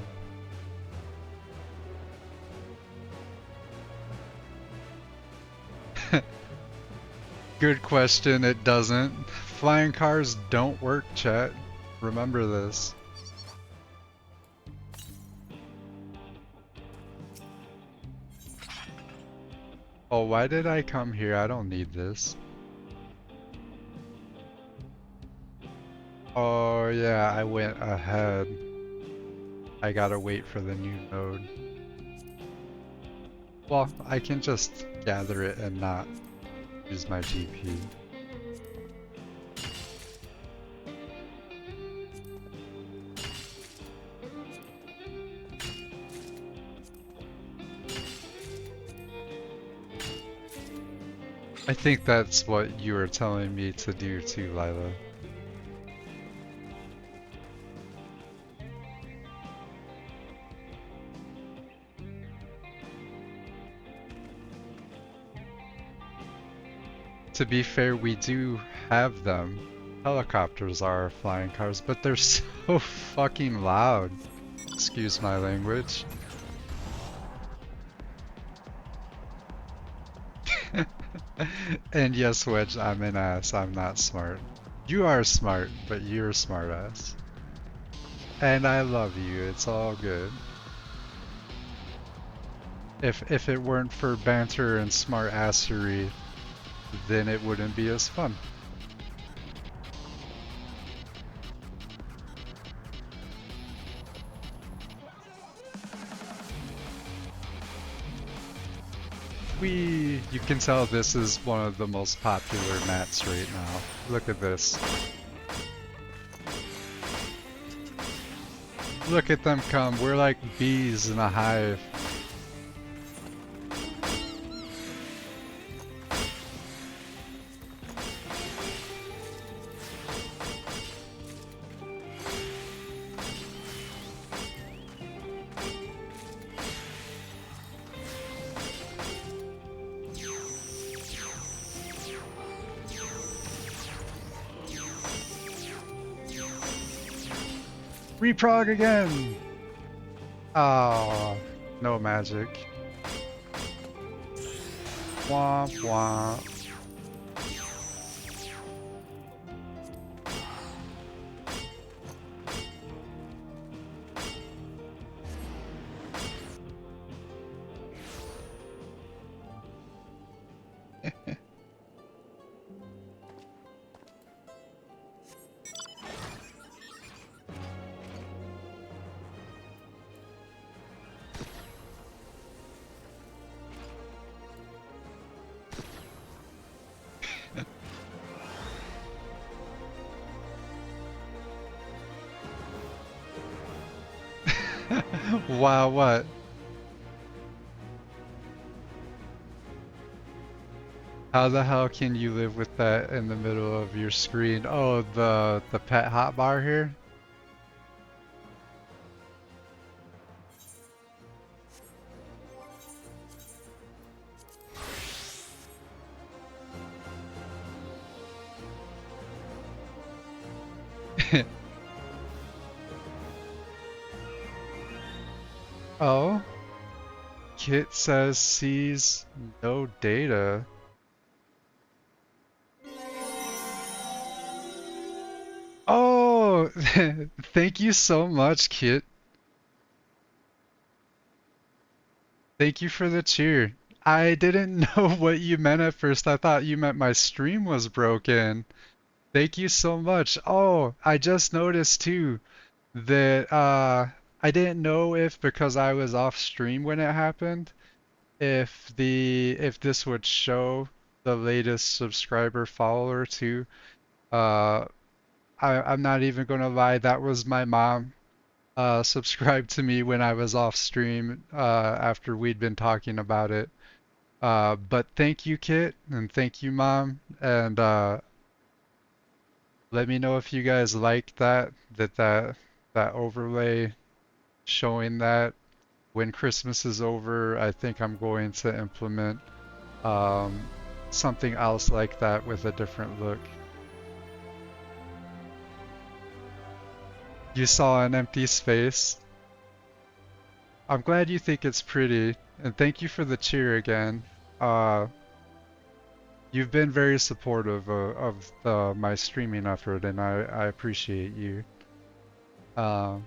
Good question, it doesn't. Flying cars don't work, chat. Remember this. Oh, why did I come here? I don't need this. Oh yeah, I went ahead. I gotta wait for the new node. Well, I can just gather it and not use my GP. I think that's what you were telling me to do too, Lila. To be fair, we do have them. Helicopters are flying cars, but they're so fucking loud. Excuse my language. And yes, Wedge, I'm an ass. I'm not smart. You are smart, but you're a smart ass. And I love you. It's all good. If it weren't for banter and smart assery, then it wouldn't be as fun. You can tell this is one of the most popular mats right now. Look at this. Look at them come. We're like bees in a hive. Reprog again! Oh, no magic. Womp womp. Wow, what? How the hell can you live with that in the middle of your screen? Oh, the pet hotbar here? Oh, Kit says sees no data. Oh, thank you so much, Kit. Thank you for the cheer. I didn't know what you meant at first. I thought you meant my stream was broken. Thank you so much. Oh, I just noticed too that I didn't know if because I was off stream when it happened, if this would show the latest subscriber follower too. Uh I'm not even gonna lie, that was my mom subscribed to me when I was off stream after we'd been talking about it. But thank you, Kit, and thank you, Mom, and let me know if you guys like that overlay showing that when Christmas is over. I think I'm going to implement um, something else like that with a different look. You saw an empty space. I'm glad you think it's pretty, and thank you for the cheer again. Uh, you've been very supportive of my streaming effort, and I appreciate you. Um,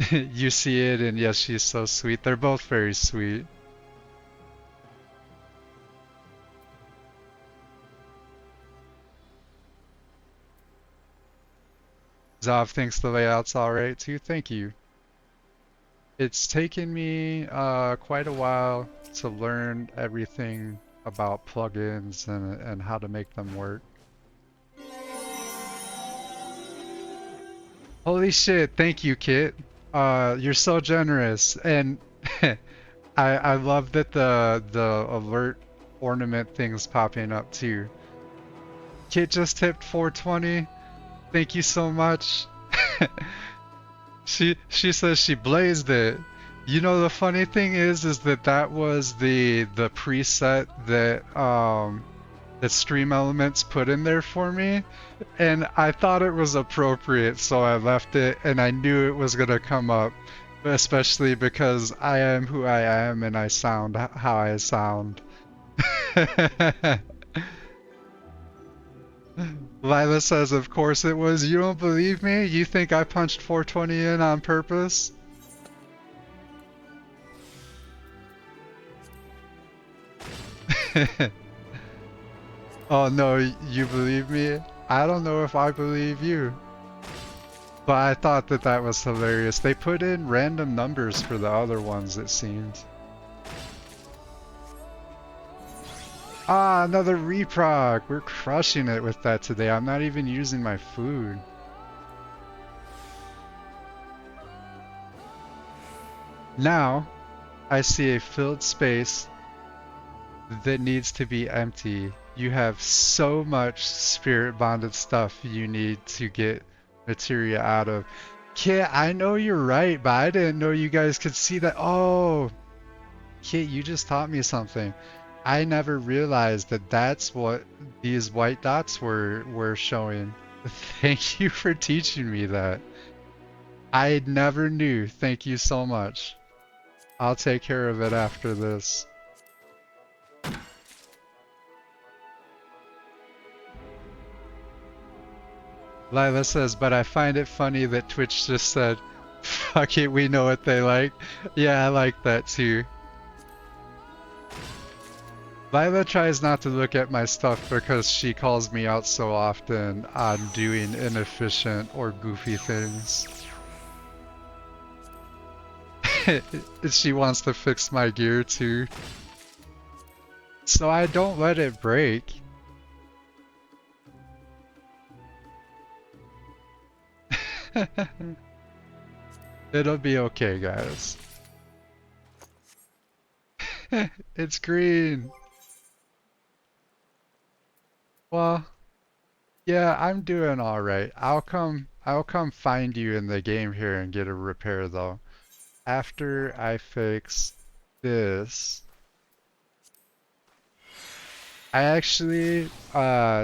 you see it, and yes, she's so sweet. They're both very sweet. Zav thinks the layout's alright too. Thank you. It's taken me quite a while to learn everything about plugins and how to make them work. Holy shit, thank you, Kit. You're so generous. And I love that the alert ornament thing's popping up too. Kit just tipped 420. Thank you so much. She says she blazed it. You know the funny thing is that that was the preset that Stream Elements put in there for me, and I thought it was appropriate, so I left it, and I knew it was gonna come up, especially because I am who I am and I sound how I sound. Lila says, of course it was. You don't believe me? You think I punched 420 in on purpose? Oh no, you believe me? I don't know if I believe you. But I thought that that was hilarious. They put in random numbers for the other ones, it seems. Ah, another reprog! We're crushing it with that today. I'm not even using my food. Now, I see a filled space that needs to be empty. You have so much spirit bonded stuff you need to get materia out of. Kit, I know you're right, but I didn't know you guys could see that. Oh, Kit, you just taught me something. I never realized that that's what these white dots were showing. Thank you for teaching me that. I never knew. Thank you so much. I'll take care of it after this. Lila says, but I find it funny that Twitch just said, fuck it, we know what they like. Yeah, I like that too. Lila tries not to look at my stuff because she calls me out so often on doing inefficient or goofy things. She wants to fix my gear too. So I don't let it break. It'll be okay, guys. It's green. Well, yeah, I'm doing all right. I'll come find you in the game here and get a repair though. After I fix this, I actually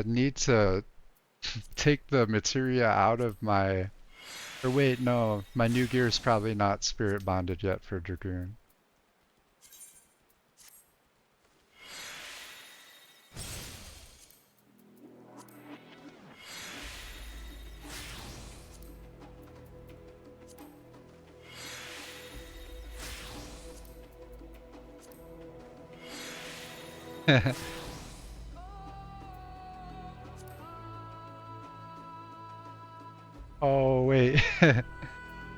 need to take the materia out of my, or wait, no, my new gear is probably not spirit bonded yet for Dragoon. Oh wait.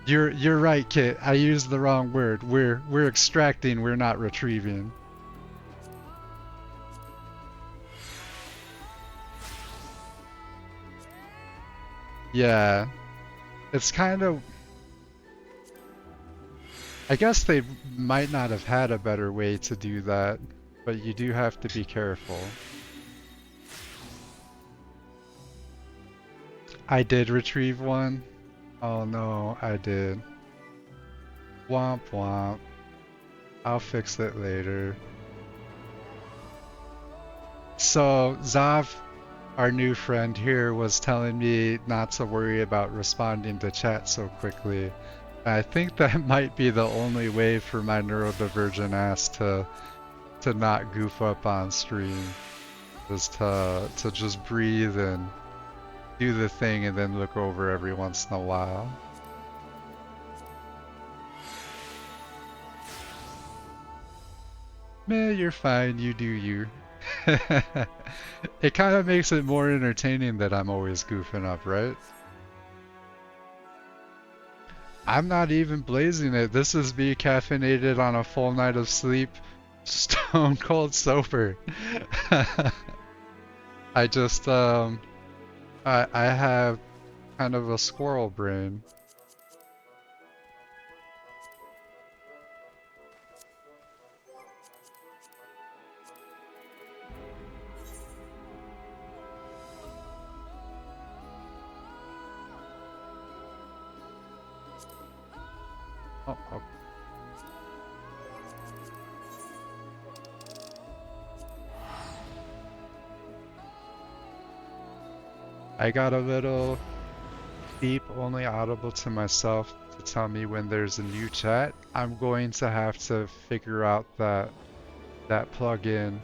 You're right, Kit. I used the wrong word. We're extracting, we're not retrieving. Yeah. It's kind of, I guess they might not have had a better way to do that, but you do have to be careful. I did retrieve one. Oh no, I did. Womp womp. I'll fix it later. So, Zav, our new friend here, was telling me not to worry about responding to chat so quickly. I think that might be the only way for my neurodivergent ass to not goof up on stream, is to just breathe and do the thing and then look over every once in a while. Meh, you're fine, you do you. It kind of makes it more entertaining that I'm always goofing up, right? I'm not even blazing it. This is me caffeinated on a full night of sleep, stone cold sober. I just, I have kind of a squirrel brain. Oh, oh, I got a little beep only audible to myself to tell me when there's a new chat. I'm going to have to figure out that plugin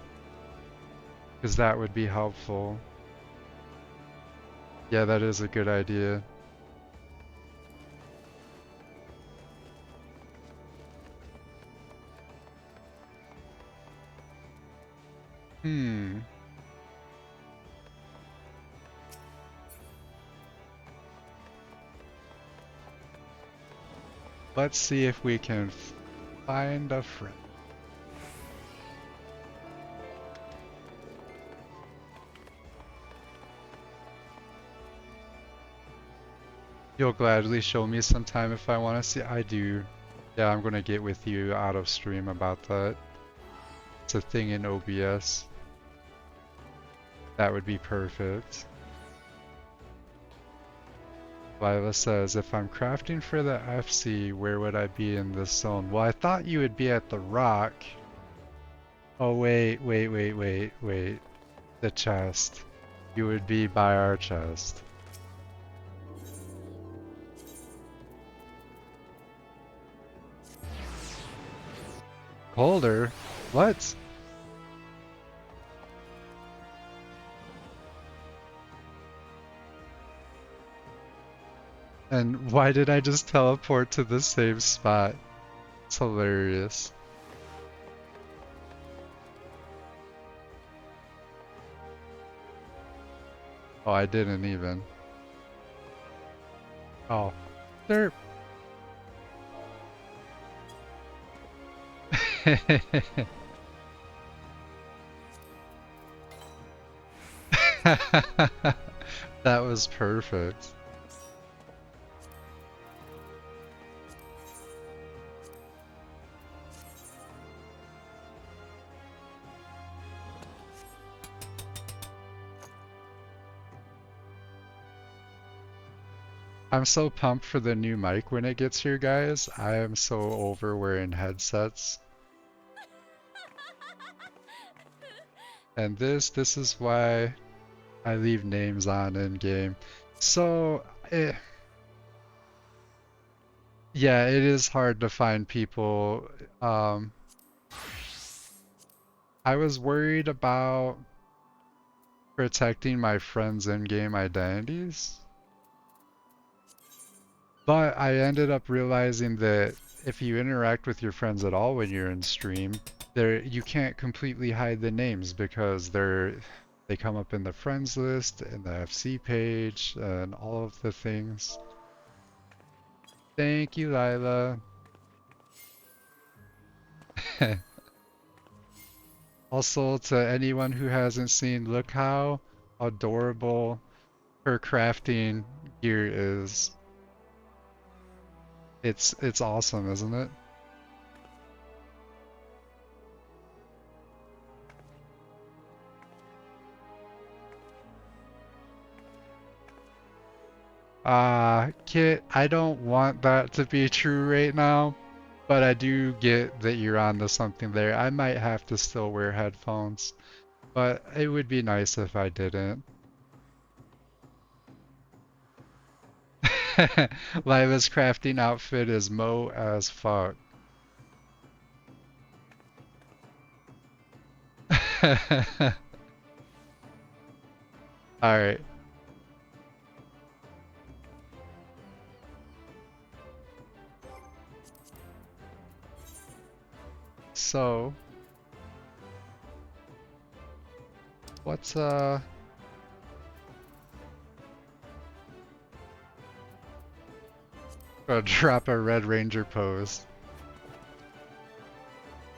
because that would be helpful. Yeah, that is a good idea. Hmm. Let's see if we can find a friend. You'll gladly show me sometime if I want to see. I do. Yeah, I'm gonna get with you out of stream about that. It's a thing in OBS. That would be perfect. Lila says, if I'm crafting for the FC, where would I be in this zone? Well, I thought you would be at the rock. Oh, wait. The chest. You would be by our chest. Colder? What? And why did I just teleport to the same spot? It's hilarious. Oh, I didn't even. Oh. Derp. That was perfect. I'm so pumped for the new mic when it gets here, guys. I am so over wearing headsets. And this is why I leave names on in game. So, yeah, it is hard to find people. Um, I was worried about protecting my friends' in-game identities, but I ended up realizing that if you interact with your friends at all when you're in stream, you can't completely hide the names because they come up in the friends list and the FC page and all of the things. Thank you, Lila. Also, to anyone who hasn't seen, look how adorable her crafting gear is. It's awesome, isn't it? Kit, I don't want that to be true right now, but I do get that you're onto something there. I might have to still wear headphones, but it would be nice if I didn't. Lila's crafting outfit is Mo as fuck. Alright, so what's gonna drop a Red Ranger pose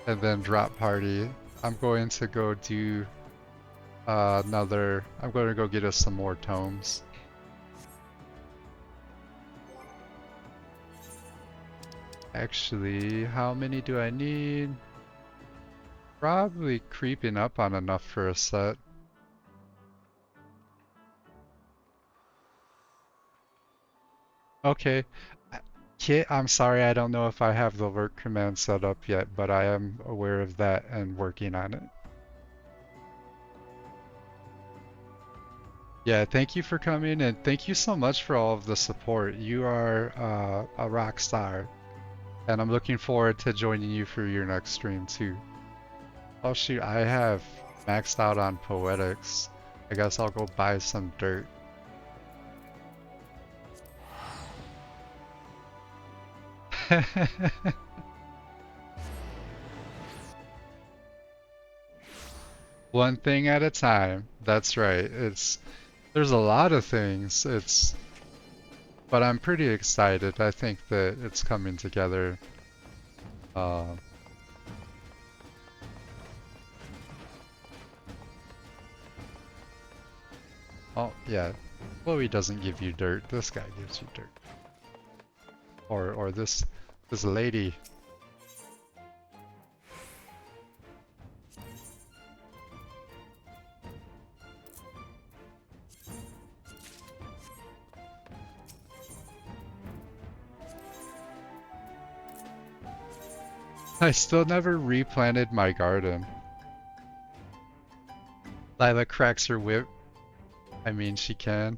and then drop party. I'm going to go do I'm going to go get us some more tomes. Actually, how many do I need? Probably creeping up on enough for a set. Okay. Kit, I'm sorry, I don't know if I have the alert command set up yet, but I am aware of that and working on it. Yeah, thank you for coming and thank you so much for all of the support. You are a rock star, and I'm looking forward to joining you for your next stream too. Oh shoot, I have maxed out on poetics. I guess I'll go buy some dirt. One thing at a time. That's right. There's a lot of things. But I'm pretty excited. I think that it's coming together. Uh, oh yeah, Chloe doesn't give you dirt. This guy gives you dirt. Or this lady. I still never replanted my garden. Lila cracks her whip. I mean, she can.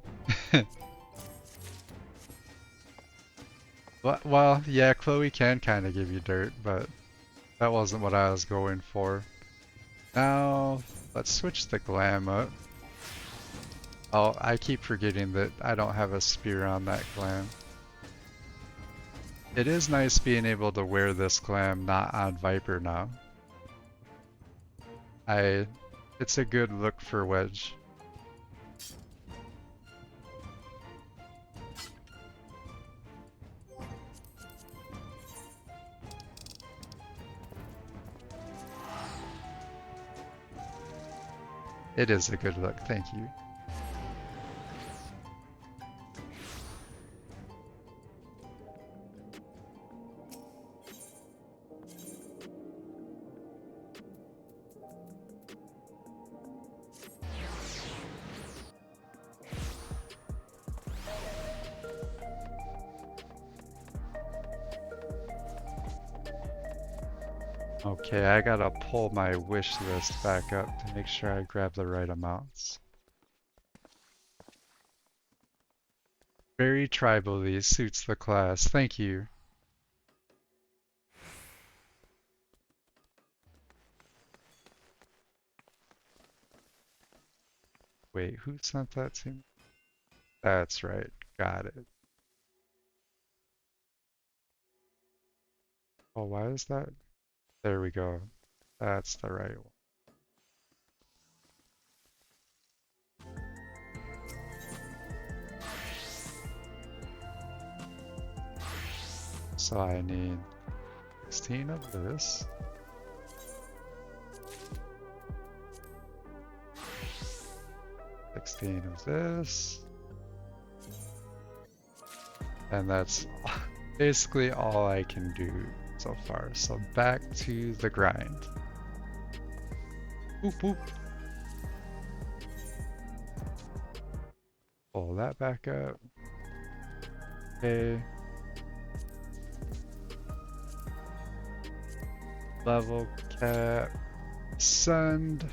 Well, yeah, Chloe can kind of give you dirt, but that wasn't what I was going for. Now, let's switch the glam up. Oh, I keep forgetting that I don't have a spear on that glam. It is nice being able to wear this glam not on Viper now. It's a good look for Wedge. It is a good look, thank you. Okay, I gotta pull my wish list back up to make sure I grab the right amounts. Very tribally suits the class, thank you. Wait, who sent that to me? That's right, got it. Oh, why is that? There we go. That's the right one. So I need 16 of this. 16 of this. And that's basically all I can do so far. So back to the grind. Boop boop. Pull that back up. Okay. Level cap. Send.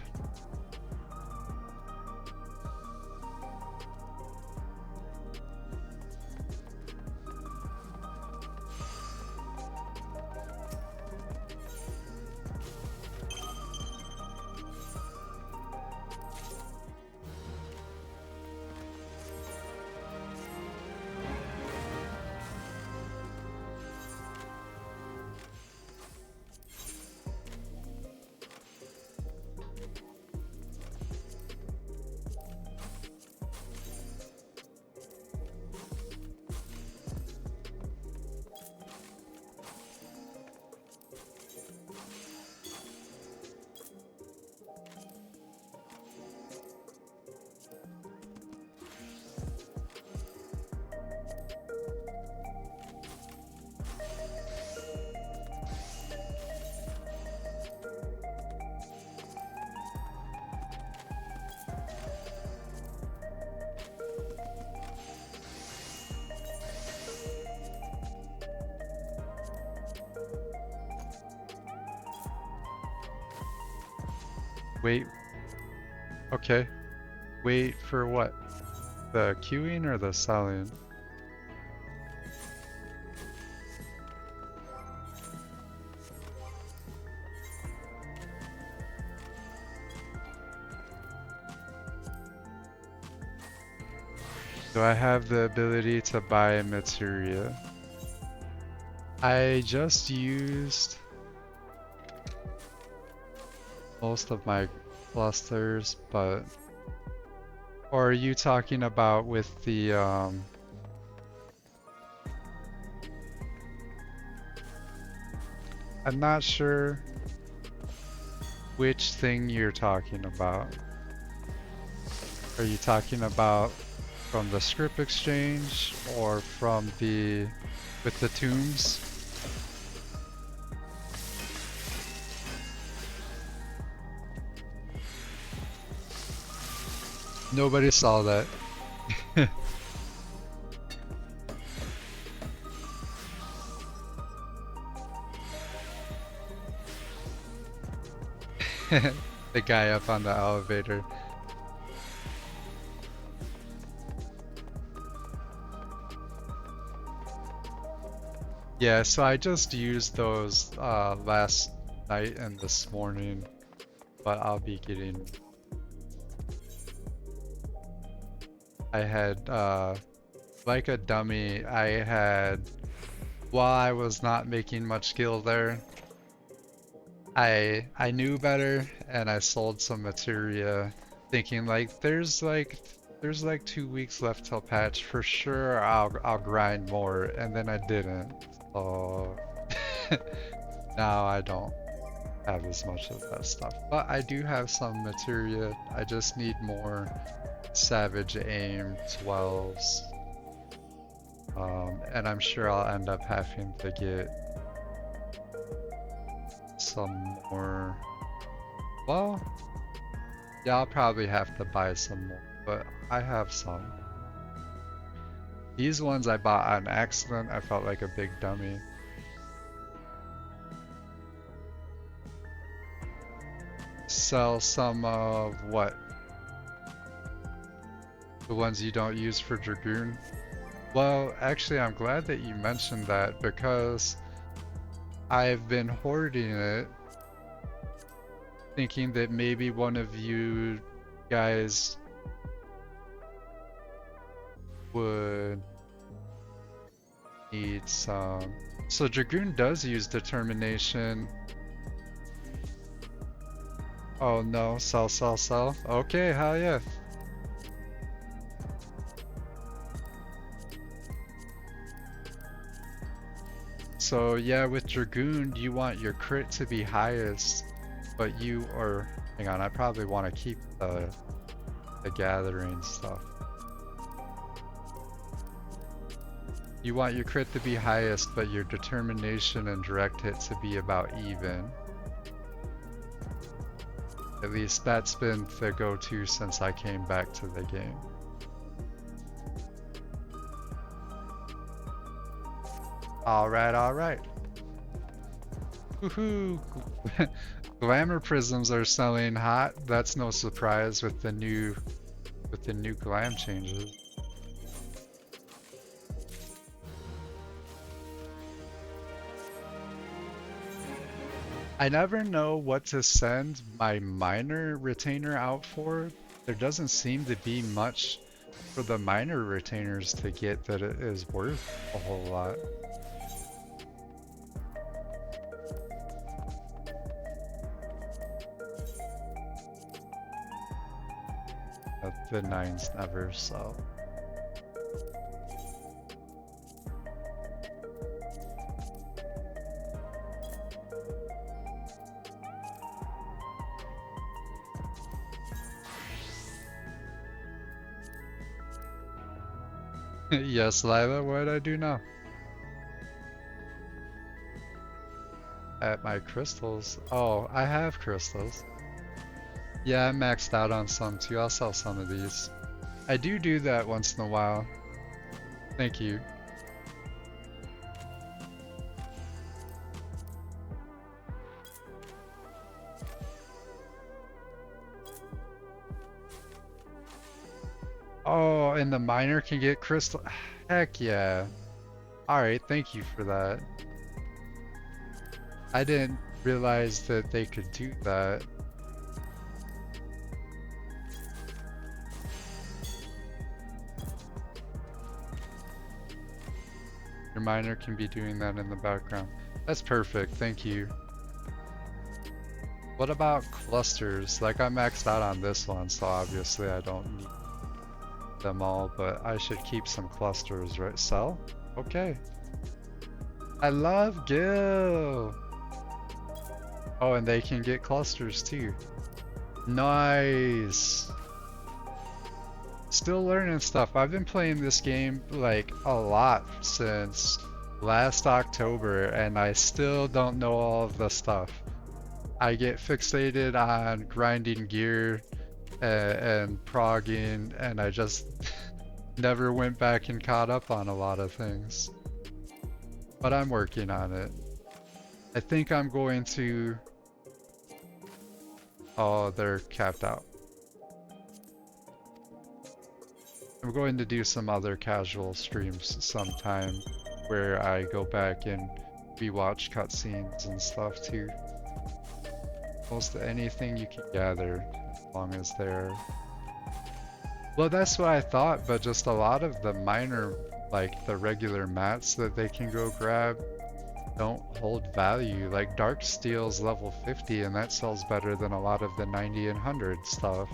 Wait, okay. Wait for what? The queuing or the selling? Do I have the ability to buy materia? I just used most of my clusters, but... Or are you talking about with the, I'm not sure which thing you're talking about. Are you talking about from the script exchange or from the with the tombs? Nobody saw that. The guy up on the elevator. Yeah, so I just used those last night and this morning, but I'll be getting... I had, like a dummy, I had, while I was not making much skill there, I knew better and I sold some materia thinking there's like 2 weeks left till patch, for sure I'll grind more, and then I didn't. So now I don't have as much of that stuff. But I do have some materia. I just need more Savage Aim 12s. And I'm sure I'll end up having to get some more. Well, yeah, I'll probably have to buy some more, but I have some. These ones I bought on accident. I felt like a big dummy. Sell some of what? The ones you don't use for Dragoon? Well, actually, I'm glad that you mentioned that because I've been hoarding it, thinking that maybe one of you guys would need some. So Dragoon does use determination. Oh no, sell, sell, sell. Okay, hell yeah. So yeah, with Dragoon, you want your crit to be highest, but hang on, I probably want to keep the gathering stuff. You want your crit to be highest, but your determination and direct hit to be about even. At least that's been the go-to since I came back to the game. Alright, alright. Woohoo! Glamour prisms are selling hot. That's no surprise with the new glam changes. I never know what to send my minor retainer out for. There doesn't seem to be much for the minor retainers to get that it is worth a whole lot. The 9s never, so. Yes, Lila, what I do now? At my crystals? Oh, I have crystals. Yeah, I'm maxed out on some too. I'll sell some of these. I do that once in a while. Thank you. Oh, and the miner can get crystal. Heck yeah. Alright, thank you for that. I didn't realize that they could do that. Your miner can be doing that in the background. That's perfect, thank you. What about clusters? Like I maxed out on this one, so obviously I don't need them all, but I should keep some clusters, right? Sell? Okay. I love Gil! Oh, and they can get clusters too. Nice! Still learning stuff. I've been playing this game like a lot since last October, and I still don't know all of the stuff. I get fixated on grinding gear and progging, and I just never went back and caught up on a lot of things. But I'm working on it. I think I'm going to... Oh, they're capped out. I'm going to do some other casual streams sometime where I go back and rewatch cutscenes and stuff too. Most anything you can gather, as long as they're... Well, that's what I thought, but just a lot of the minor, like the regular mats that they can go grab don't hold value. Like Dark Steel's level 50 and that sells better than a lot of the 90 and 100 stuff.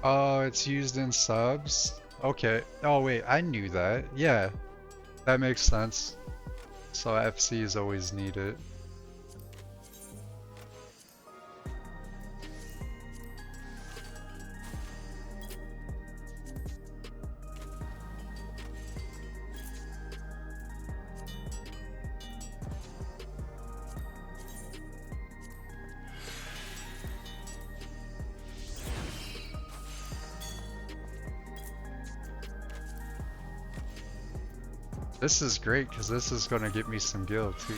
Oh, it's used in subs? Okay. Oh wait, I knew that. Yeah, that makes sense. So FCs always need it. This is great because this is going to get me some gil too.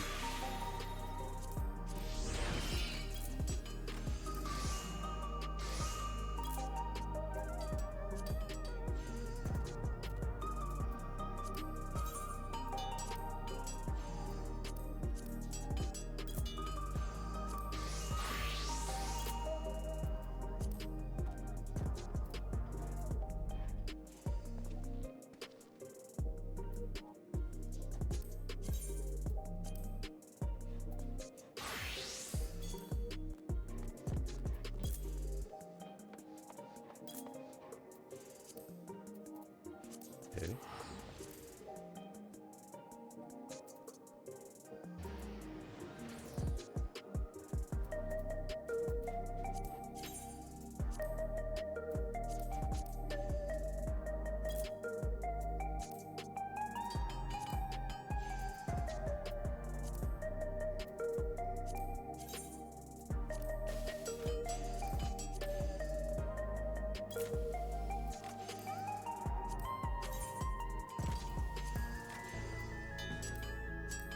Okay.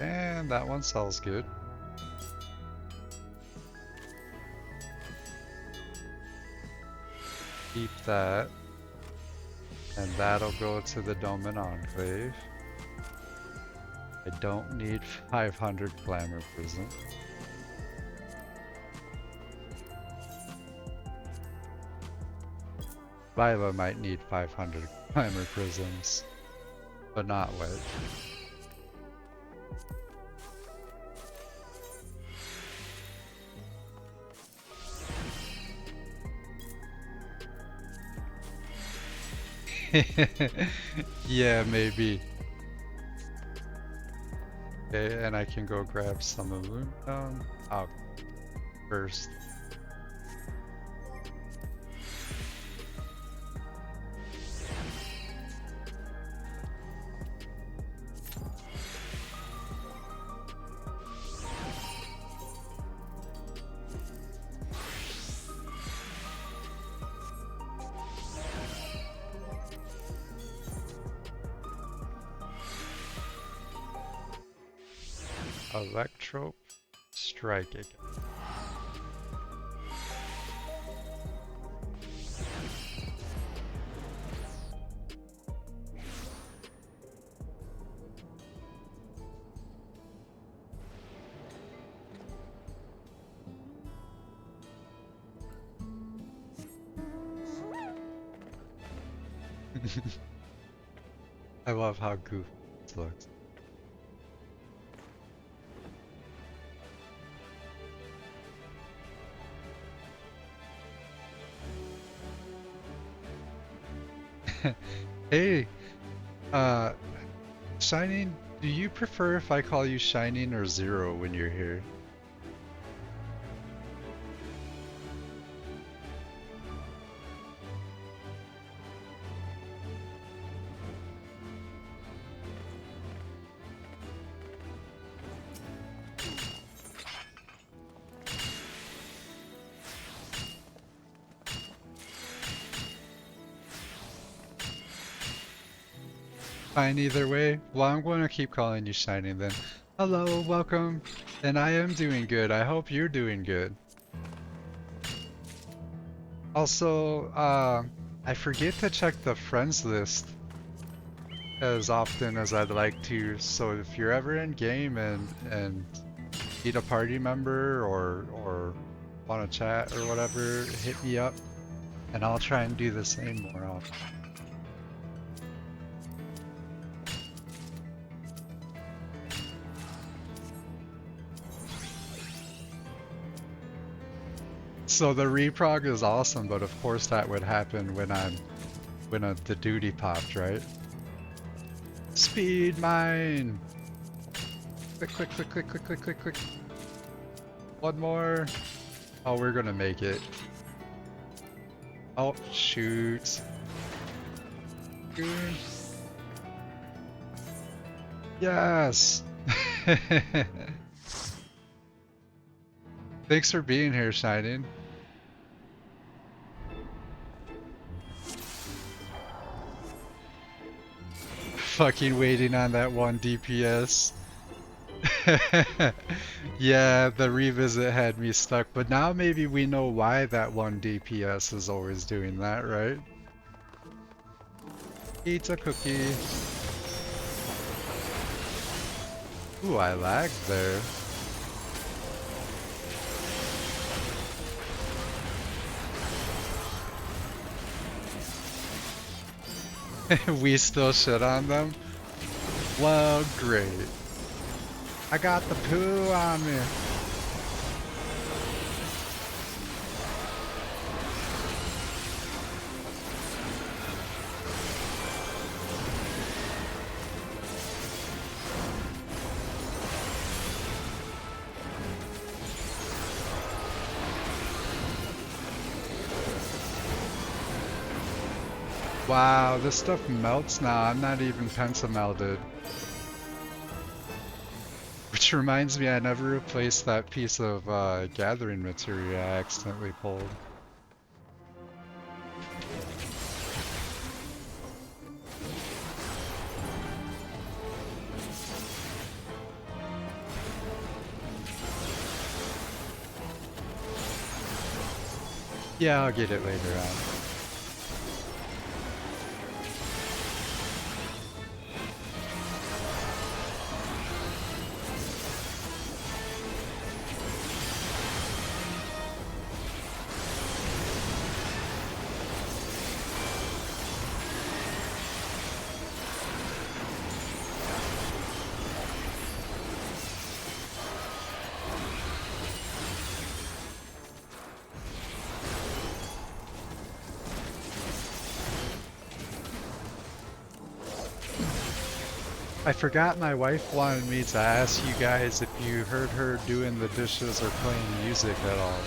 And that one sells good. Keep that. And that'll go to the Doman Enclave. I don't need 500 Glamour Prism. Lila might need 500 Glamour Prisms, but not Wedge. Yeah, maybe. Okay, and I can go grab some aluminum. Oh, first. Electro strike again. I love how goofy this looks. Hey, uh, Shining, do you prefer if I call you Shining or Zero when you're here? Fine either way. Well, I'm going to keep calling you Shining then. Hello, welcome. And I am doing good. I hope you're doing good. Also, I forget to check the friends list as often as I'd like to. So if you're ever in game and need a party member or want to chat or whatever, hit me up and I'll try and do the same more often. So the reprog is awesome, but of course that would happen when the duty popped, right? Speed mine! Click, click, click, click, click, click, click, click. One more. Oh, we're gonna make it. Oh, shoot. Yes! Thanks for being here, Shining. Fucking waiting on that one DPS. Yeah, the revisit had me stuck, but now maybe we know why that one DPS is always doing that, right? Eat a cookie. Ooh, I lagged there. We still shit on them? Well, great. I got the poo on me. Wow, this stuff melts now. I'm not even pentamelded. Which reminds me, I never replaced that piece of gathering material I accidentally pulled. Yeah, I'll get it later on. I forgot my wife wanted me to ask you guys if you heard her doing the dishes or playing music at all.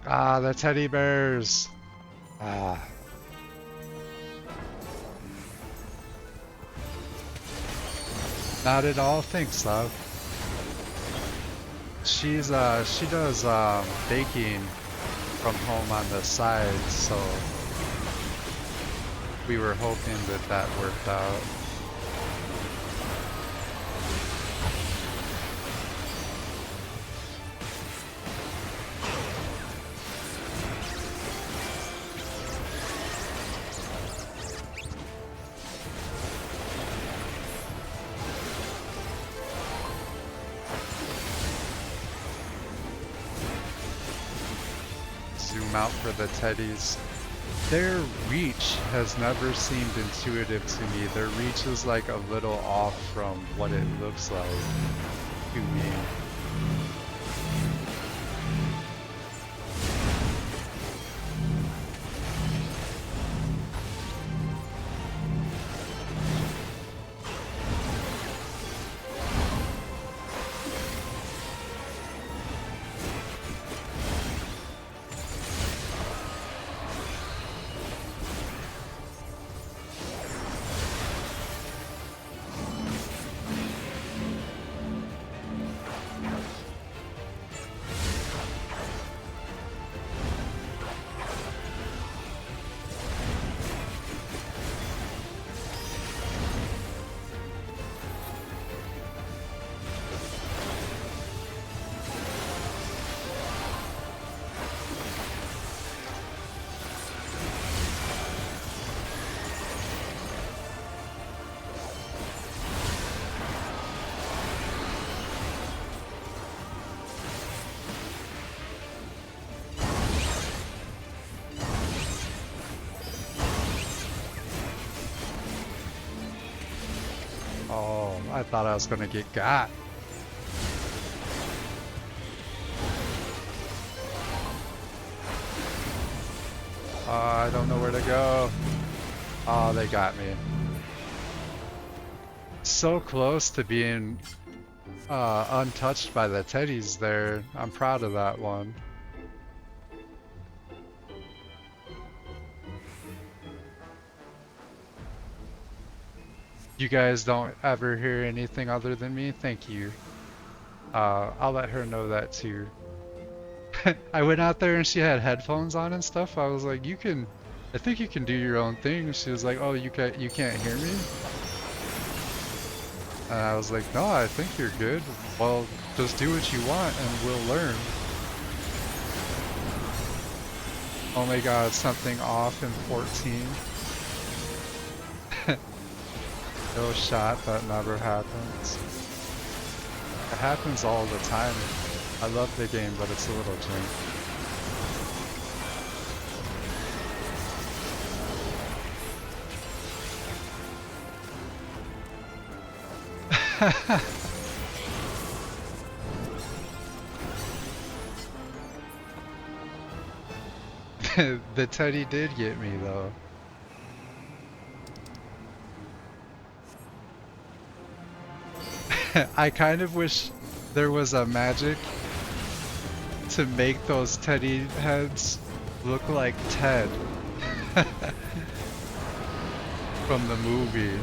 Ah, the teddy bears! Ah. Not at all, thanks, love. She does baking from home on the side, so we were hoping that that worked out. Zoom out for the teddies. Their reach has never seemed intuitive to me. Their reach is like a little off from what it looks like to me. Oh, I thought I was gonna get got. I don't know where to go. Oh, they got me. So close to being untouched by the teddies there. I'm proud of that one. You guys don't ever hear anything other than me? Thank you. I'll let her know that too. I went out there and she had headphones on and stuff. I was like, I think you can do your own thing. She was like, oh, you can't hear me? And I was like, no, I think you're good. Well, just do what you want and we'll learn. Oh my god, something off in 14. No shot, that never happens. It happens all the time. I love the game, but it's a little jank. The teddy did get me though. I kind of wish there was a magic to make those teddy heads look like Ted from the movie.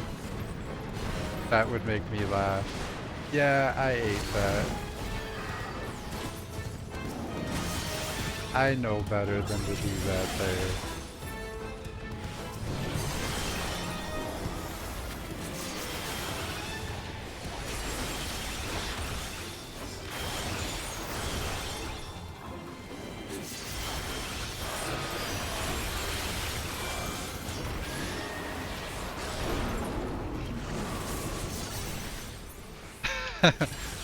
That would make me laugh. Yeah, I ate that. I know better than to do that there.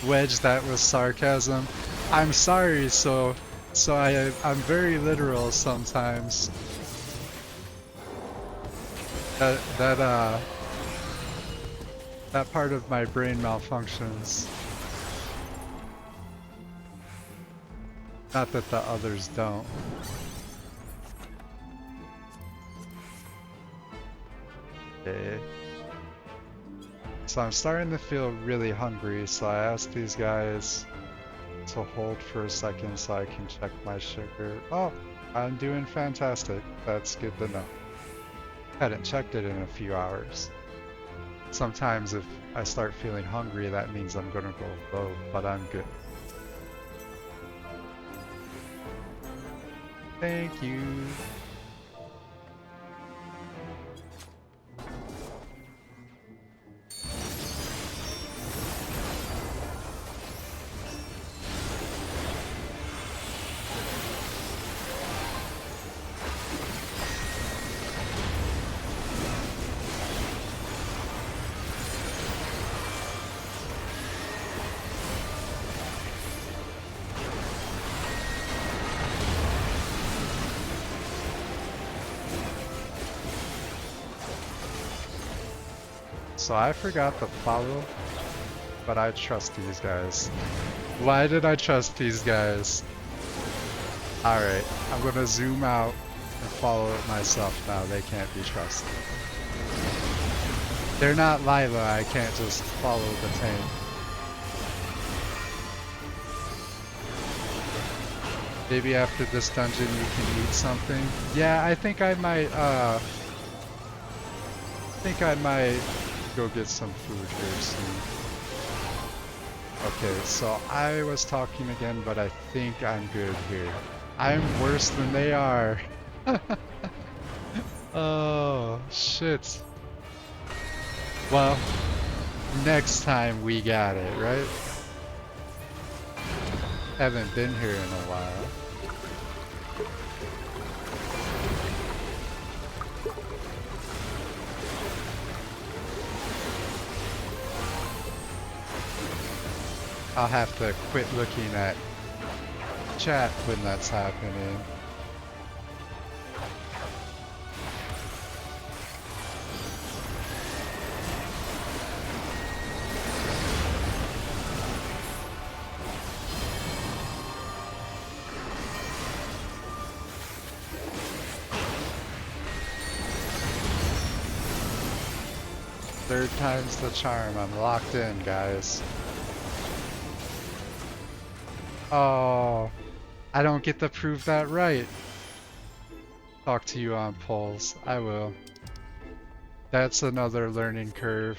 Wedge, that was sarcasm. I'm sorry, so I'm very literal sometimes. That part of my brain malfunctions. Not that the others don't. Okay. So I'm starting to feel really hungry, so I asked these guys to hold for a second so I can check my sugar. Oh, I'm doing fantastic. That's good to know. Hadn't checked it in a few hours. Sometimes if I start feeling hungry, that means I'm gonna go low, but I'm good. Thank you. So I forgot to follow, but I trust these guys. Why did I trust these guys? Alright, I'm gonna zoom out and follow it myself now. They can't be trusted. They're not Lila, I can't just follow the tank. Maybe after this dungeon you can eat something. Yeah, I think I might go get some food here soon. Okay, so I was talking again, but I think I'm good here. I'm worse than they are. Oh, shit. Well, next time we got it, right? Haven't been here in a while. I'll have to quit looking at chat when that's happening. Third time's the charm. I'm locked in, guys. Oh, I don't get to prove that right. Talk to you on polls. I will. That's another learning curve.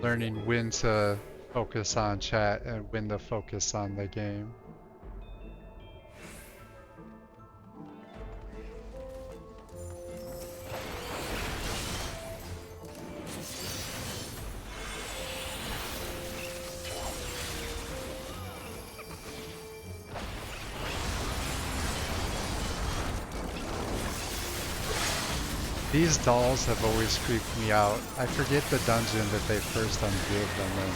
Learning when to focus on chat and when to focus on the game. These dolls have always creeped me out. I forget the dungeon that they first unveiled them in.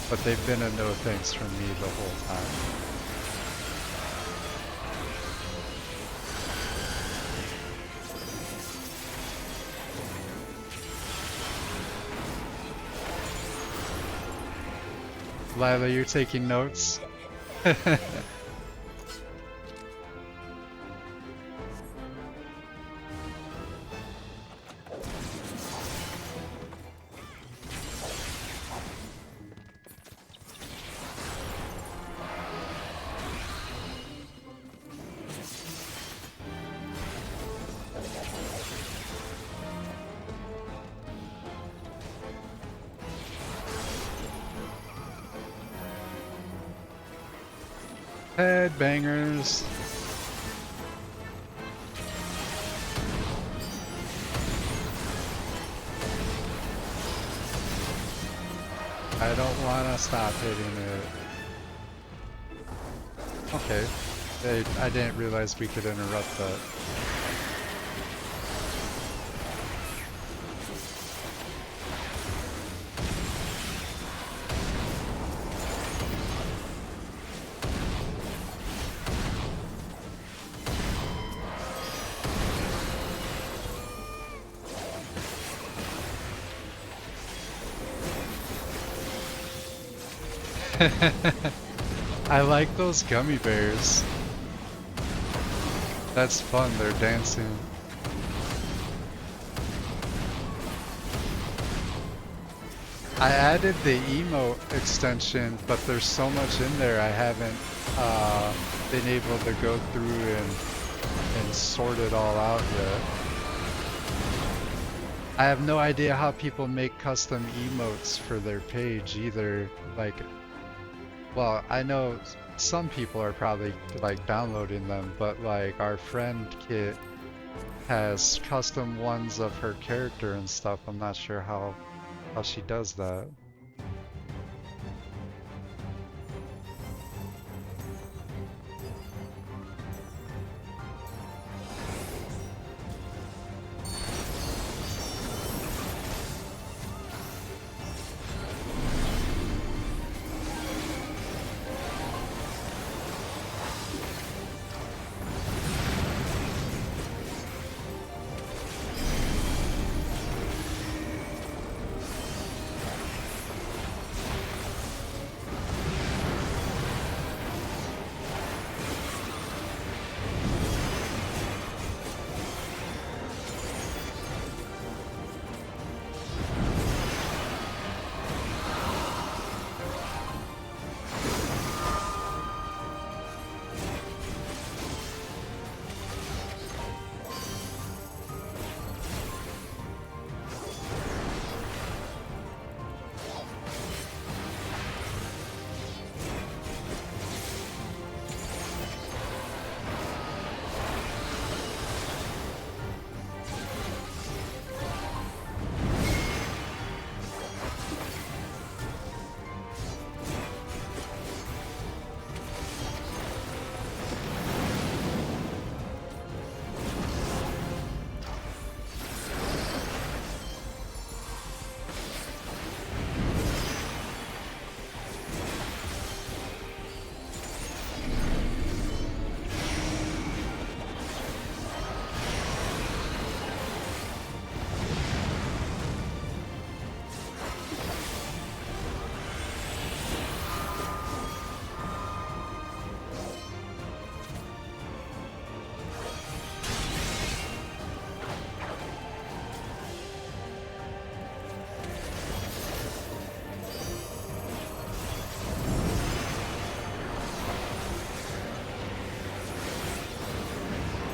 But they've been a no thanks from me the whole time. Lila, you're taking notes? Headbangers. I don't want to stop hitting it. Okay. I didn't realize we could interrupt that. I like those gummy bears. That's fun, they're dancing. I added the emote extension, but there's so much in there I haven't been able to go through and sort it all out yet. I have no idea how people make custom emotes for their page either. Like Well, I know some people are probably like downloading them, but like our friend Kit has custom ones of her character and stuff. I'm not sure how she does that.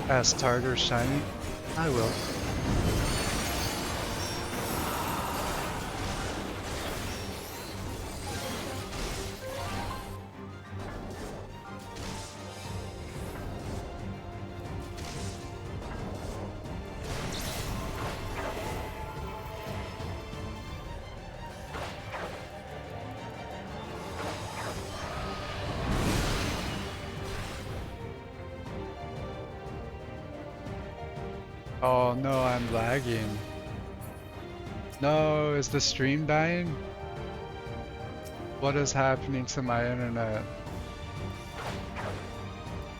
Ask Tartar Shiny? I will. Oh no, I'm lagging. No, is the stream dying? What is happening to my internet?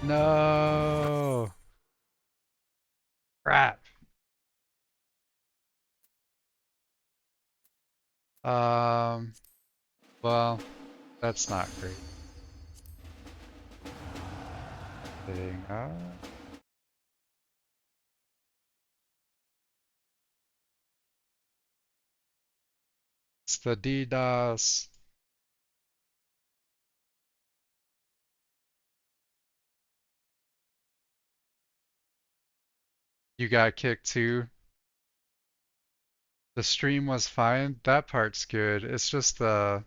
No! Crap. Um, well, that's not great. Dang, it's the DDoS. You got kicked too. The stream was fine. That part's good. It's just the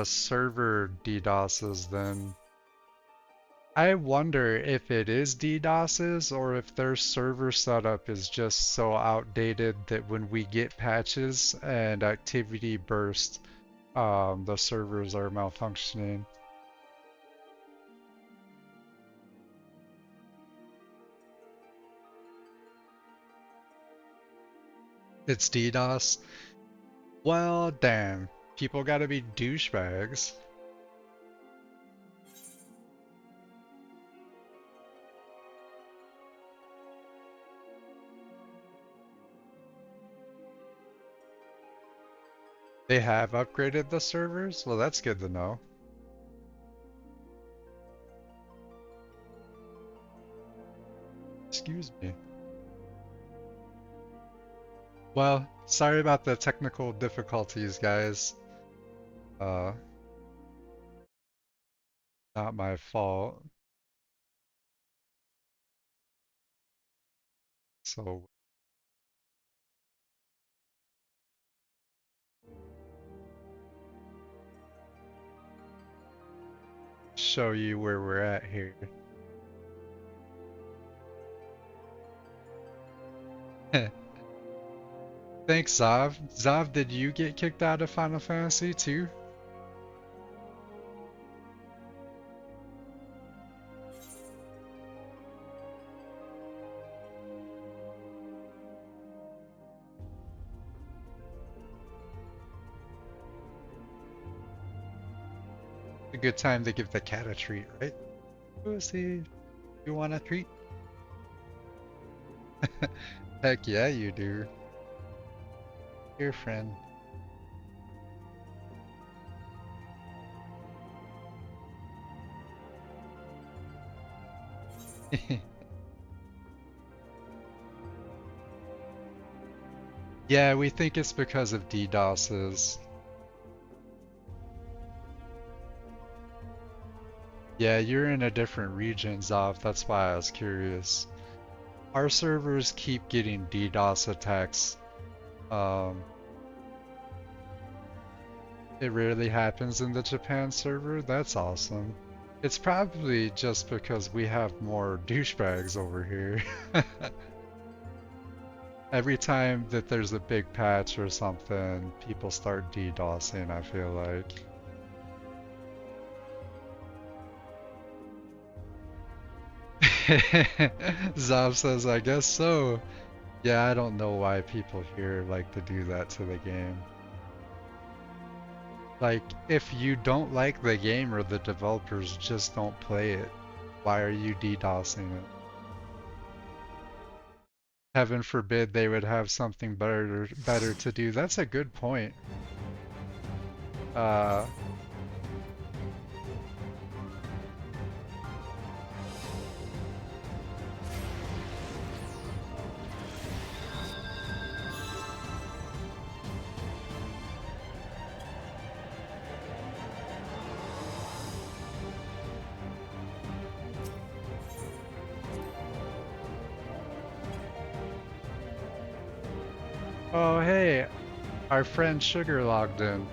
server DDoSes then. I wonder if it is DDoSes or if their server setup is just so outdated that when we get patches and activity burst, the servers are malfunctioning. It's DDoS. Well, damn. People gotta be douchebags. They have upgraded the servers? Well, that's good to know. Excuse me. Well, sorry about the technical difficulties, guys. Uh, Not my fault. So, show you where we're at here. Thanks, Zav. Zav, did you get kicked out of Final Fantasy too? A good time to give the cat a treat, right? Pussy, you want a treat? Heck yeah, you do. Here, friend. Yeah, we think it's because of DDoSes. Yeah, you're in a different region, Zav. That's why I was curious. Our servers keep getting DDoS attacks. It rarely happens in the Japan server. That's awesome. It's probably just because we have more douchebags over here. Every time that there's a big patch or something, people start DDoSing, I feel like. Zav says, I guess so. Yeah, I don't know why people here like to do that to the game. Like, if you don't like the game or the developers just don't play it, why are you DDoSing it? Heaven forbid they would have something better to do. That's a good point. Uh, oh hey, our friend Sugar logged in.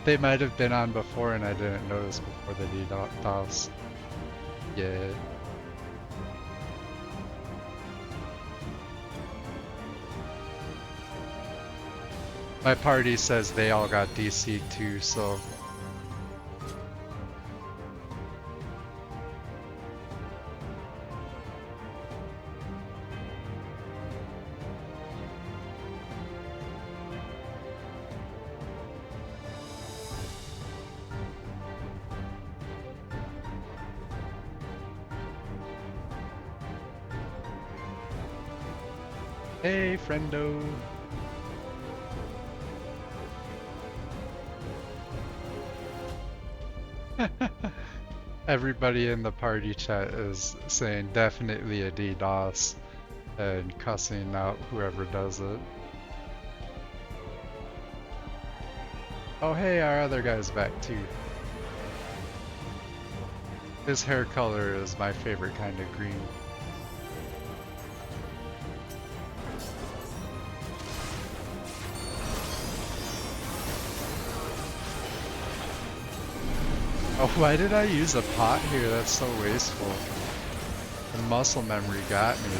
They might have been on before and I didn't notice before the DDoS. Yeah. My party says they all got DC'd too, so... Hey, friendo! Everybody in the party chat is saying definitely a DDoS and cussing out whoever does it. Oh hey, our other guy's back too. His hair color is my favorite kind of green. Oh, why did I use a pot here? That's so wasteful. The muscle memory got me.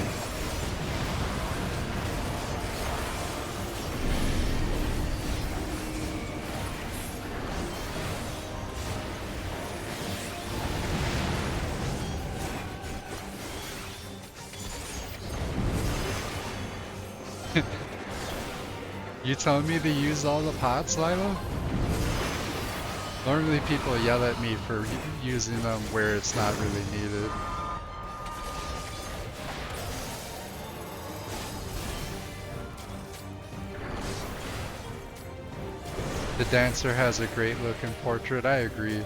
You telling me to use all the pots, Lila? Normally people yell at me for using them where it's not really needed. The dancer has a great looking portrait, I agree.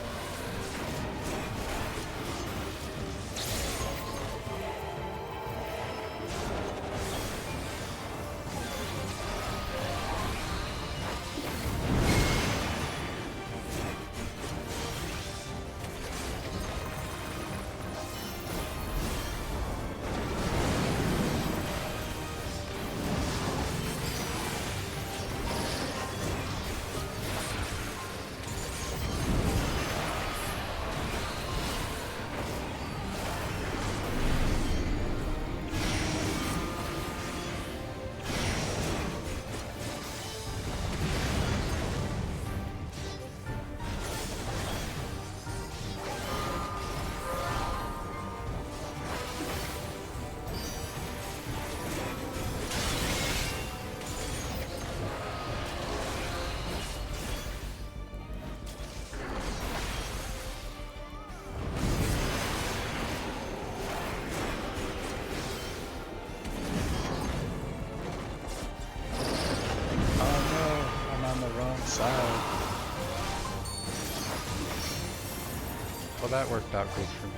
Well, that worked out good for me.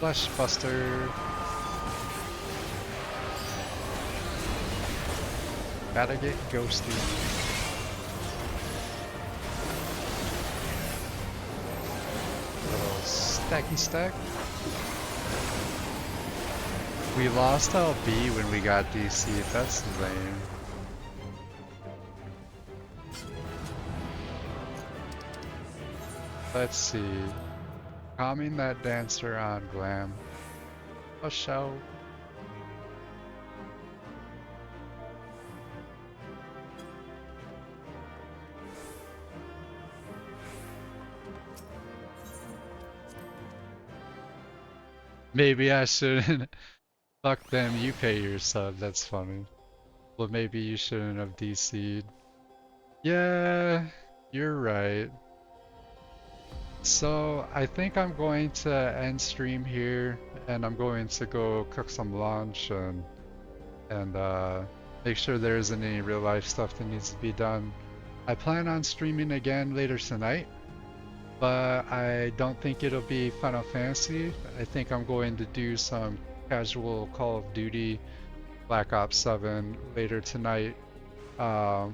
Flesh Buster. Gotta get ghosty. Little stacky stack. We lost LB when we got DC. That's lame. Let's see. Calming that dancer on Glam. A show. Maybe I shouldn't. Fuck them, you pay your sub, that's funny. Well, maybe you shouldn't have DC'd. Yeah, you're right. So, I think I'm going to end stream here, and I'm going to go cook some lunch and make sure there isn't any real life stuff that needs to be done. I plan on streaming again later tonight, but I don't think it'll be Final Fantasy. I think I'm going to do some casual Call of Duty Black Ops 7 later tonight. Um,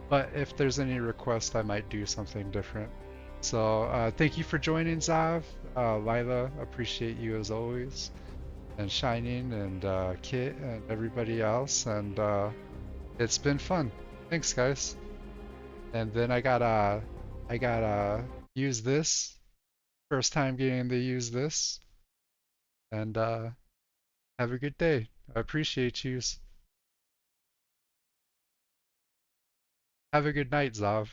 but if there's any request, I might do something different. So thank you for joining, Zav. Lila, appreciate you as always. And Shining and Kit and everybody else. And it's been fun. Thanks, guys. And then I gotta use this. First time getting to use this. And have a good day. I appreciate you. Have a good night, Zav.